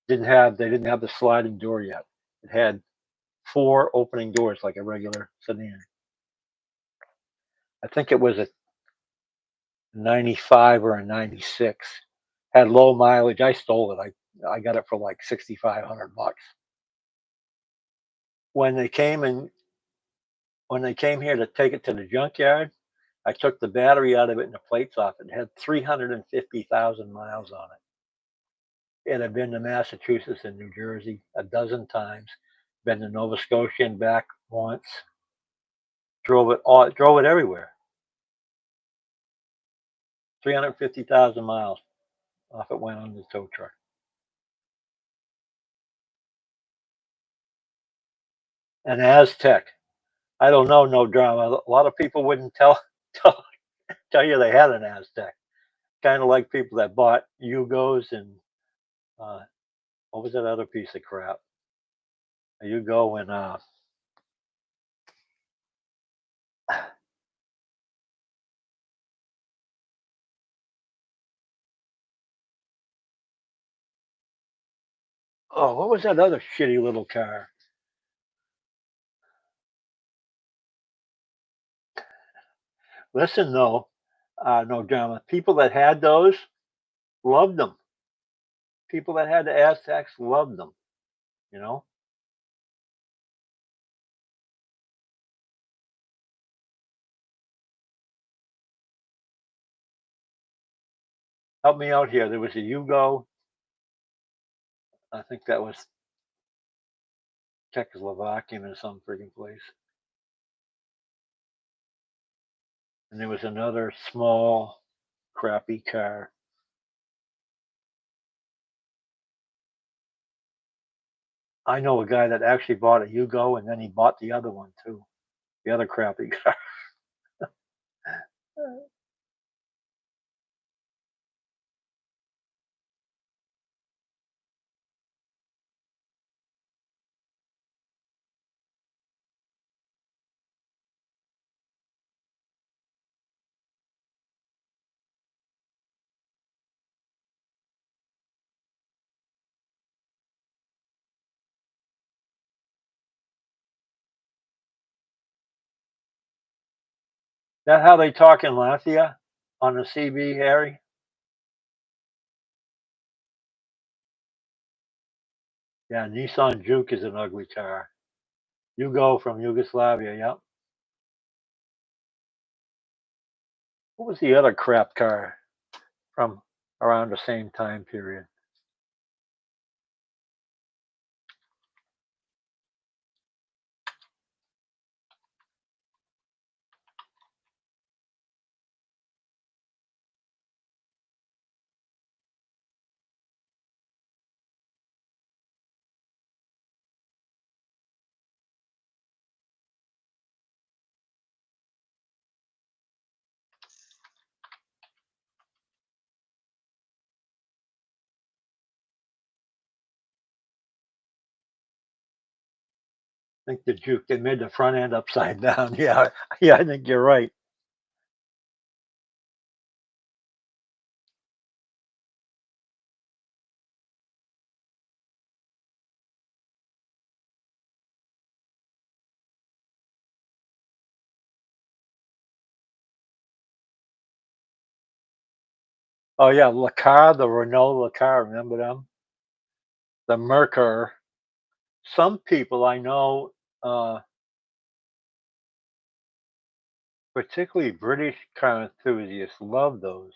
They didn't have the sliding door yet. It had four opening doors like a regular sedan. I think it was a 95 or a 96. Had low mileage. I stole it. I got it for like $6,500. When they came and when they came here to take it to the junkyard, I took the battery out of it and the plates off. It had 350,000 miles on it. It had been to Massachusetts and New Jersey a dozen times. Been to Nova Scotia and back once. Drove it everywhere. 350,000 miles. Off it went on the tow truck. An Aztec. I don't know, no drama. A lot of people wouldn't tell, tell you they had an Aztec. Kind of like people that bought Yugos and uh, what was that other piece of crap? A Yugo and oh, what was that other shitty little car? Listen, though, no drama. People that had those, loved them. People that had the Aztecs loved them, you know? Help me out here. There was a Yugo. I think that was Czechoslovakian or some friggin' place. And there was another small, crappy car. I know a guy that actually bought a Yugo and then he bought the other one too. The other crappy car. That how they talk in Latvia on the CB, Harry? Yeah, Nissan Juke is an ugly car. Yugo from Yugoslavia, yep. What was the other crap car from around the same time period? I think the Juke, they made the front end upside down. Yeah, yeah, I think you're right. Oh yeah, Lacar, the Renault Lacar, remember them? The Merkur. Some people I know, uh, particularly British car enthusiasts, love those.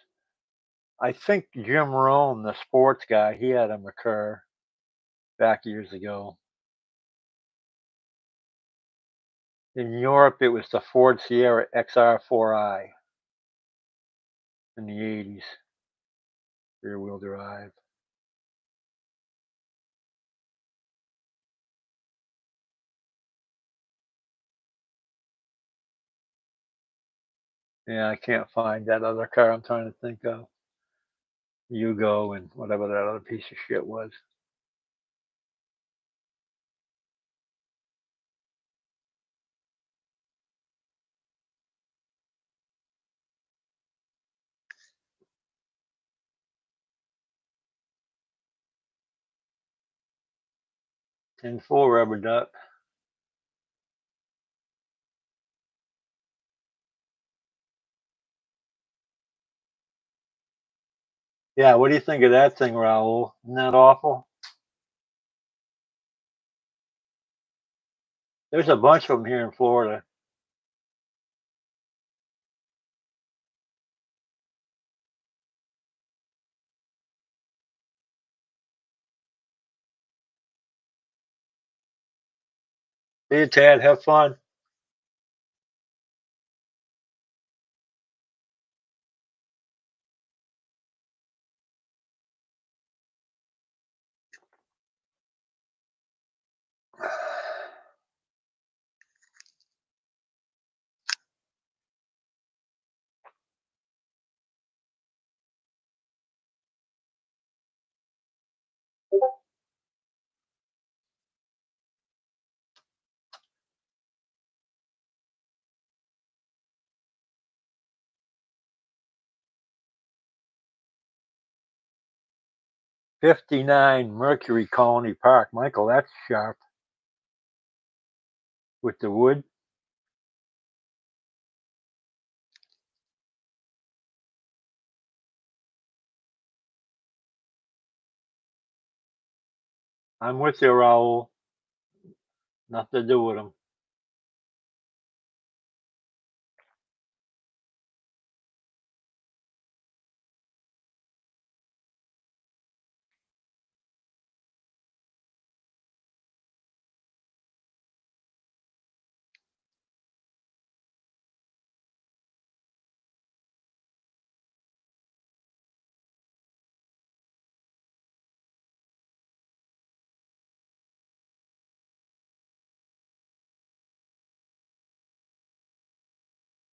I think Jim Rohn, the sports guy, he had a Merkur back years ago. In Europe, it was the Ford Sierra XR4i in the 80s, rear wheel drive. Yeah, I can't find that other car I'm trying to think of. Yugo and whatever that other piece of shit was. In full rubber duck. Yeah, what do you think of that thing, Raul? Isn't that awful? There's a bunch of them here in Florida. See you, Tad. Have fun. 59 Mercury Colony Park. Michael, that's sharp with the wood. I'm with you, Raul. Nothing to do with them.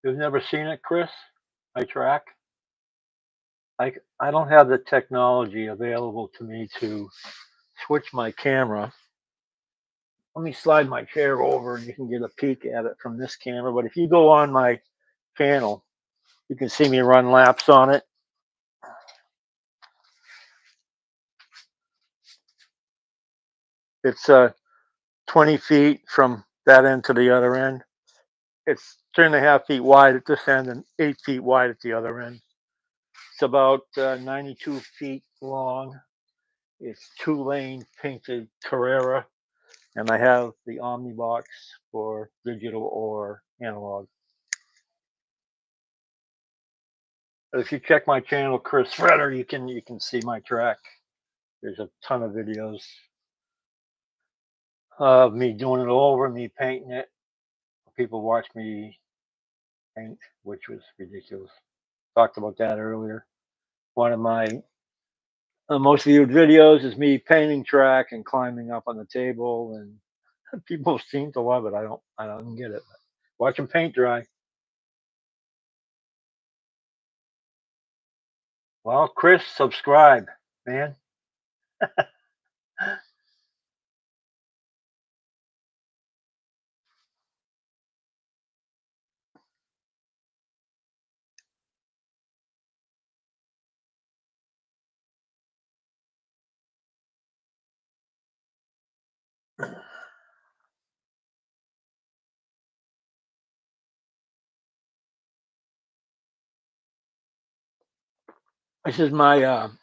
You've never seen it, Chris? I track. I don't have the technology available to me to switch my camera. Let me slide my chair over and you can get a peek at it from this camera. But if you go on my channel, you can see me run laps on it. It's 20 feet from that end to the other end. It's 3.5 feet wide at this end and 8 feet wide at the other end. It's about 92 feet long. It's 2-lane painted Carrera, and I have the Omnibox for digital or analog. If you check my channel, Chris Fredder, you can see my track. There's a ton of videos of me doing it over, me painting it. People watch me paint, which was ridiculous. Talked about that earlier. One of my most viewed videos is me painting track and climbing up on the table, and people seem to love it. I don't get it. Watch them paint dry. Well, Chris, subscribe, man. This is my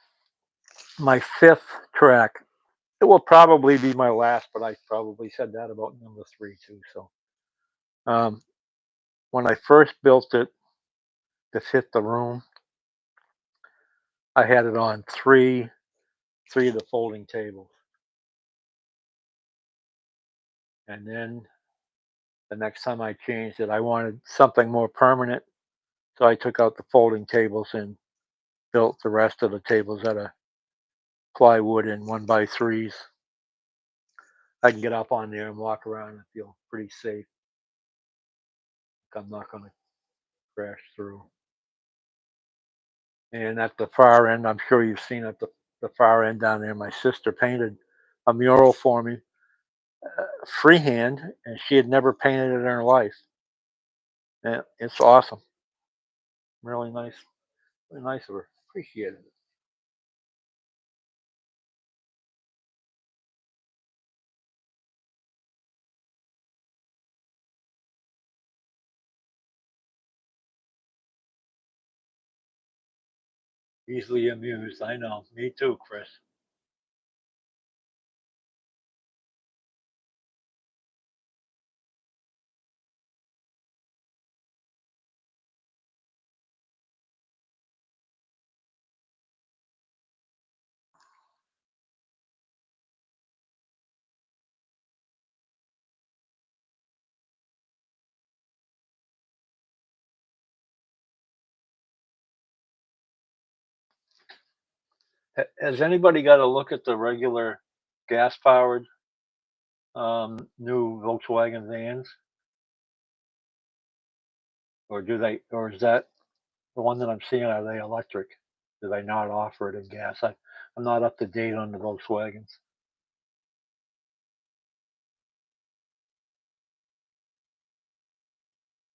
fifth track. It will probably be my last, but I probably said that about number 3 too. So um, when I first built it to fit the room, I had it on three of the folding tables, and then the next time I changed it, I wanted something more permanent, so I took out the folding tables and built the rest of the tables out of plywood and 1x3s. I can get up on there and walk around and feel pretty safe. I'm not going to crash through. And at the far end, I'm sure you've seen at the far end down there, my sister painted a mural for me, freehand, and she had never painted it in her life. And it's awesome. Really nice. Really nice of her. Appreciate it. Easily amused. I know. Me too, Chris. Has anybody got a look at the regular gas powered new Volkswagen vans? Or do they, or is that the one that I'm seeing? Are they electric? Do they not offer it in gas? I'm not up to date on the Volkswagens.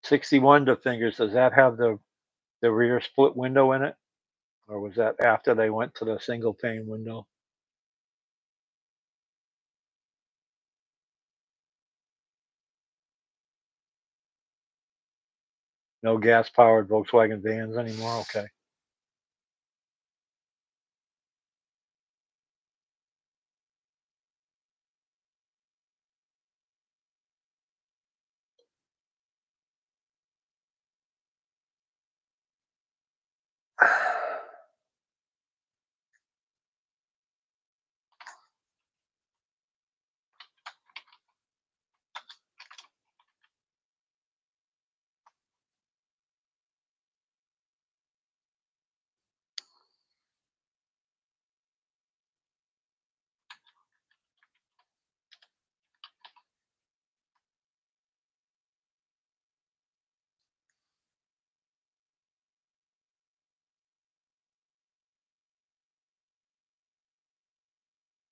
61 to fingers, does that have the rear split window in it? Or was that after they went to the single pane window? No gas powered Volkswagen vans anymore? Okay.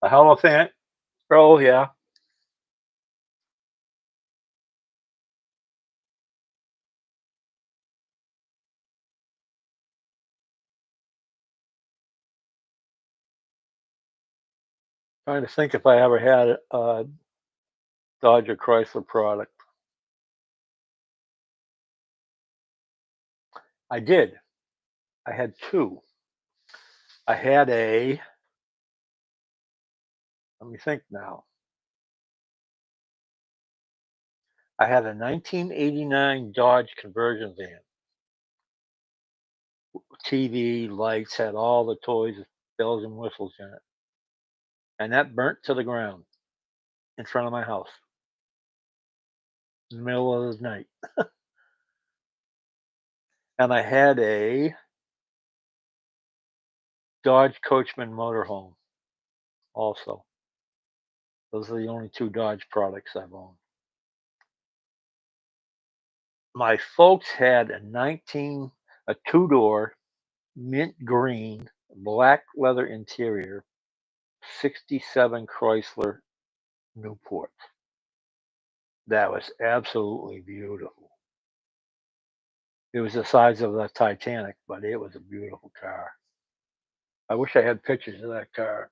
A Holophant? Oh, yeah. Trying to think if I ever had a Dodge or Chrysler product. I did. I had 2. I had a let me think now. I had a 1989 Dodge conversion van. TV, lights, had all the toys, bells and whistles in it. And that burnt to the ground in front of my house in the middle of the night. And I had a Dodge Coachman motorhome also. Those are the only 2 Dodge products I've owned. My folks had a 2-door mint green black leather interior 67 Chrysler Newport. That was absolutely beautiful. It was the size of the Titanic, but it was a beautiful car. I wish I had pictures of that car.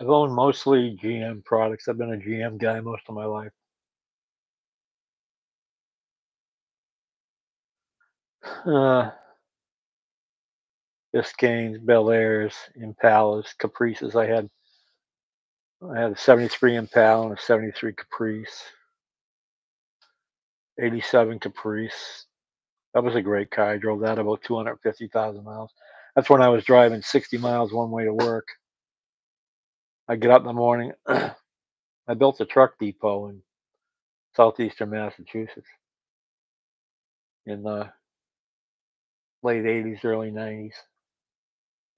I've owned mostly GM products. I've been a GM guy most of my life. Uh, Biscaynes, Bel Airs, Impalas, Caprices. I had a 73 Impala and a 73 Caprice, 87 Caprice. That was a great car. I drove that about 250,000 miles. That's when I was driving 60 miles one way to work. I get up in the morning. I built a truck depot in southeastern Massachusetts in the late 80s, early 90s.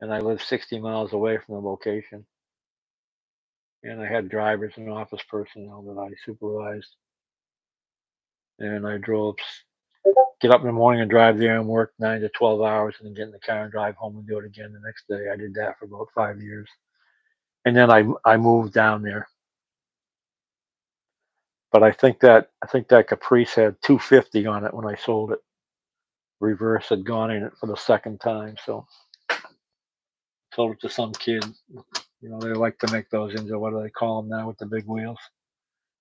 And I lived 60 miles away from the location. And I had drivers and office personnel that I supervised. And I get up in the morning and drive there and work 9 to 12 hours and then get in the car and drive home and do it again the next day. I did that for about 5 years. And then I moved down there. But I think that Caprice had 250 on it when I sold it. Reverse had gone in it for the second time, so sold it to some kid. They like to make those into what do they call them now with the big wheels,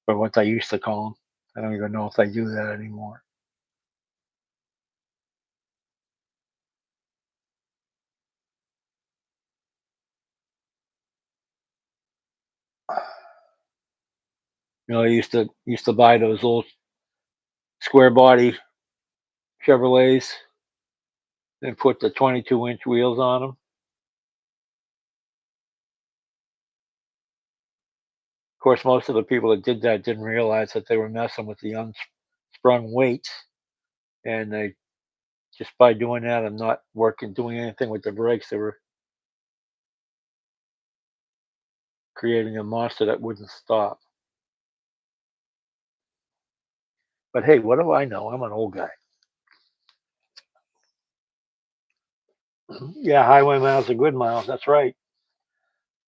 or what they used to call them. I don't even know if they do that anymore. I used to buy those little square body Chevrolets and put the 22-inch wheels on them. Of course, most of the people that did that didn't realize that they were messing with the unsprung weights, and they just by doing that and not doing anything with the brakes, they were creating a monster that wouldn't stop. But hey, what do I know? I'm an old guy. Yeah, highway miles are good miles. That's right.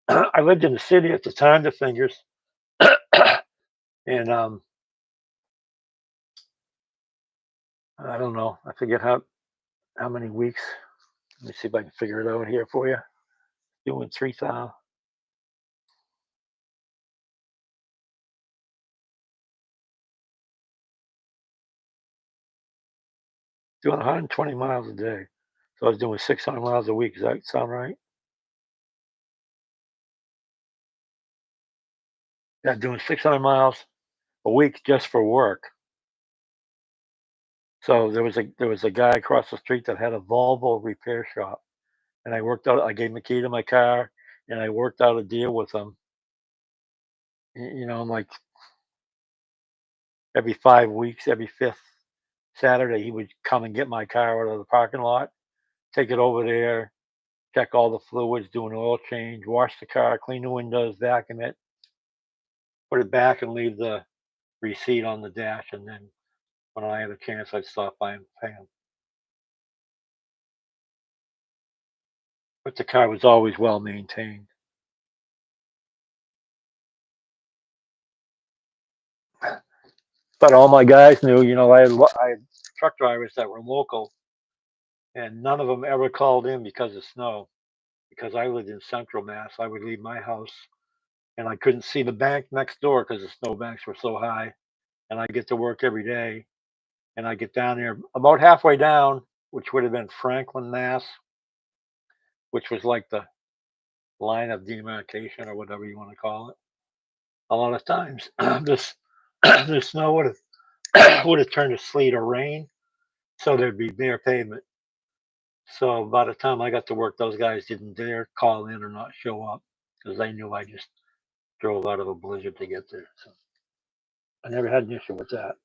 I lived in the city at the time, the fingers, and I don't know. I forget how many weeks. Let me see if I can figure it out here for you. Doing 3,000, doing 120 miles a day. So I was doing 600 miles a week. Does that sound right? Yeah, doing 600 miles a week just for work. So there was a guy across the street that had a Volvo repair shop, and I gave him the key to my car, and I worked out a deal with him. Like every 5 weeks, every fifth Saturday, he would come and get my car out of the parking lot, take it over there, check all the fluids, do an oil change, wash the car, clean the windows, vacuum it, put it back, and leave the receipt on the dash. And then when I had a chance, I'd stop by and pay him. But the car was always well maintained. But all my guys knew, I had truck drivers that were local, and none of them ever called in because of snow. Because I lived in Central Mass, I would leave my house and I couldn't see the bank next door because the snowbanks were so high. And I get to work every day, and I get down there about halfway down, which would have been Franklin, Mass, which was like the line of demarcation or whatever you want to call it. A lot of times, this the snow would have would have turned to sleet or rain, so there'd be bare pavement. So by the time I got to work, those guys didn't dare call in or not show up because they knew I just drove out of a blizzard to get there. So I never had an issue with that.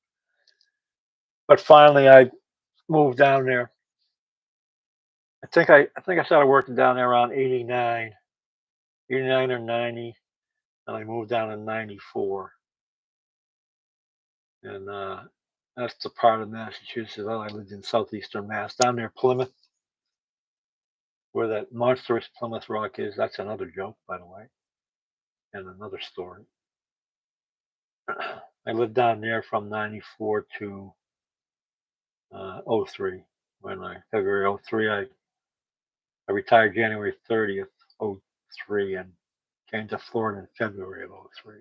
But finally, I moved down there. I think I started working down there around 89, 89 or 90, and I moved down in 94. And that's the part of Massachusetts. Well, I lived in southeastern Mass, down near Plymouth, where that monstrous Plymouth Rock is. That's another joke, by the way, and another story. I lived down there from 94 to 03. February 03, I retired January 30th, 03, and came to Florida in February of 03.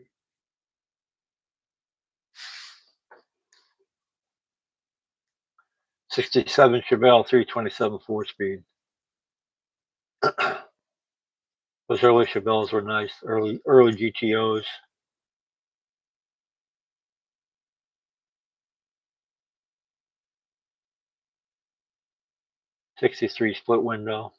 '67 Chevelle 327 4-speed. Those early Chevelles were nice. Early GTOs. '63 split window.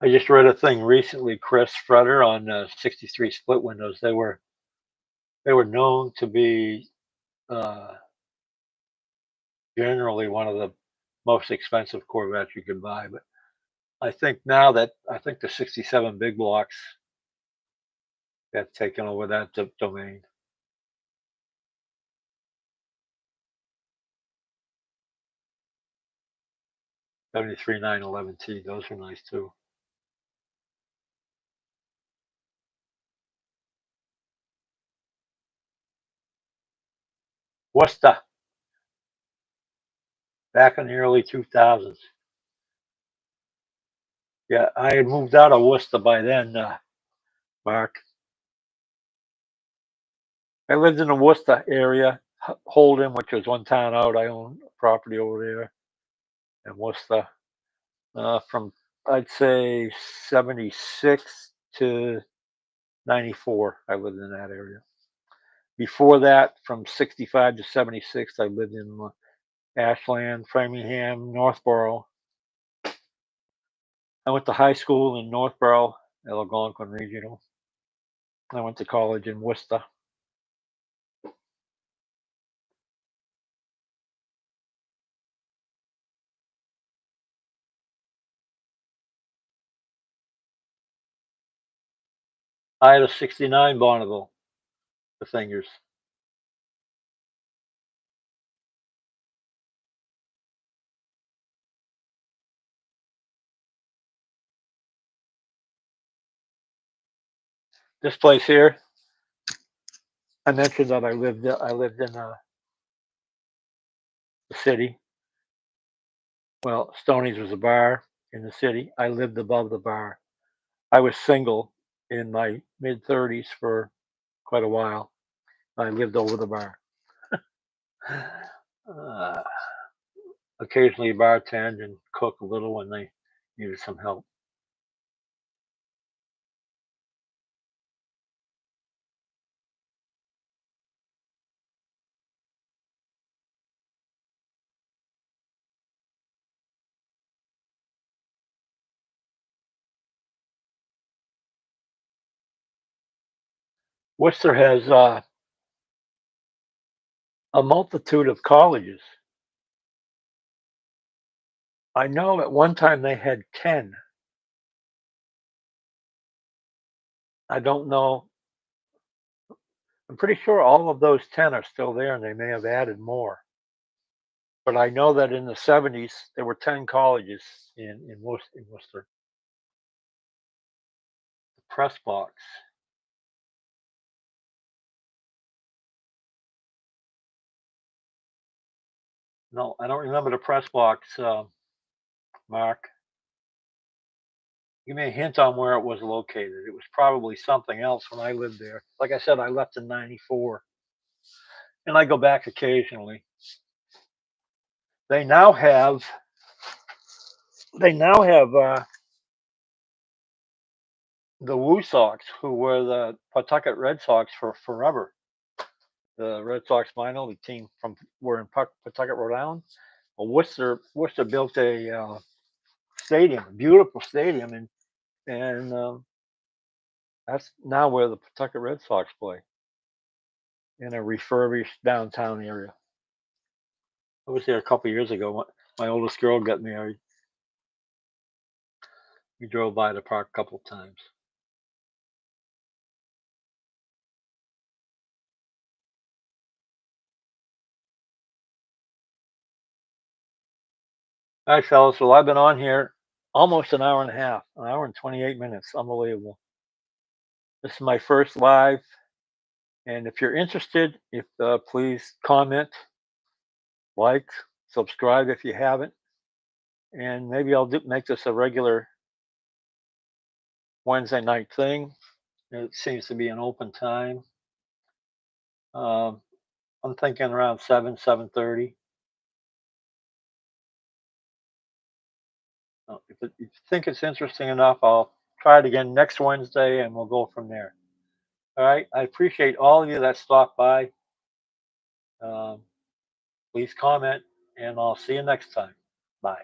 I just read a thing recently, Chris Freder, on '63 split windows. They were known to be uh, generally one of the most expensive Corvettes you could buy. But I think the '67 big blocks have taken over that domain. '73 911T, those are nice too. Worcester, back in the early 2000s. Yeah, I had moved out of Worcester by then, Mark. I lived in the Worcester area, Holden, which was one town out. I own property over there in Worcester. From I'd say '76 to '94, I lived in that area. Before that, from '65 to '76, I lived in Ashland, Framingham, Northborough. I went to high school in Northborough at Algonquin Regional. I went to college in Worcester. I had a '69 Bonneville, the fingers. This place here, I mentioned that I lived in the city. Well, Stoney's was a bar in the city. I lived above the bar. I was single in my mid 30s for quite a while. I lived over the bar. Uh, Occasionally bartend and cook a little when they needed some help. Worcester has a multitude of colleges. I know at one time they had 10. I don't know. I'm pretty sure all of those 10 are still there and they may have added more. But I know that in the 70s there were 10 colleges in Worcester. The press box. No, I don't remember the press box, Mark. Give me a hint on where it was located. It was probably something else when I lived there. Like I said, I left in '94, and I go back occasionally. They now have they now have the Woo Sox, who were the Pawtucket Red Sox for forever. The Red Sox minor league team from were in Pawtucket, Rhode Island. Well, Worcester built a stadium, a beautiful stadium, and that's now where the Pawtucket Red Sox play in a refurbished downtown area. I was there a couple years ago. My oldest girl got married. We drove by the park a couple of times. All right, fellas. Well, I've been on here almost an hour and a half, an hour and 28 minutes. Unbelievable. This is my first live. And if you're interested, if please comment, like, subscribe if you haven't, and maybe I'll make this a regular Wednesday night thing. It seems to be an open time. Um, I'm thinking around 7:30. If you think it's interesting enough, I'll try it again next Wednesday, and we'll go from there. All right. I appreciate all of you that stopped by. Um, please comment, and I'll see you next time. Bye.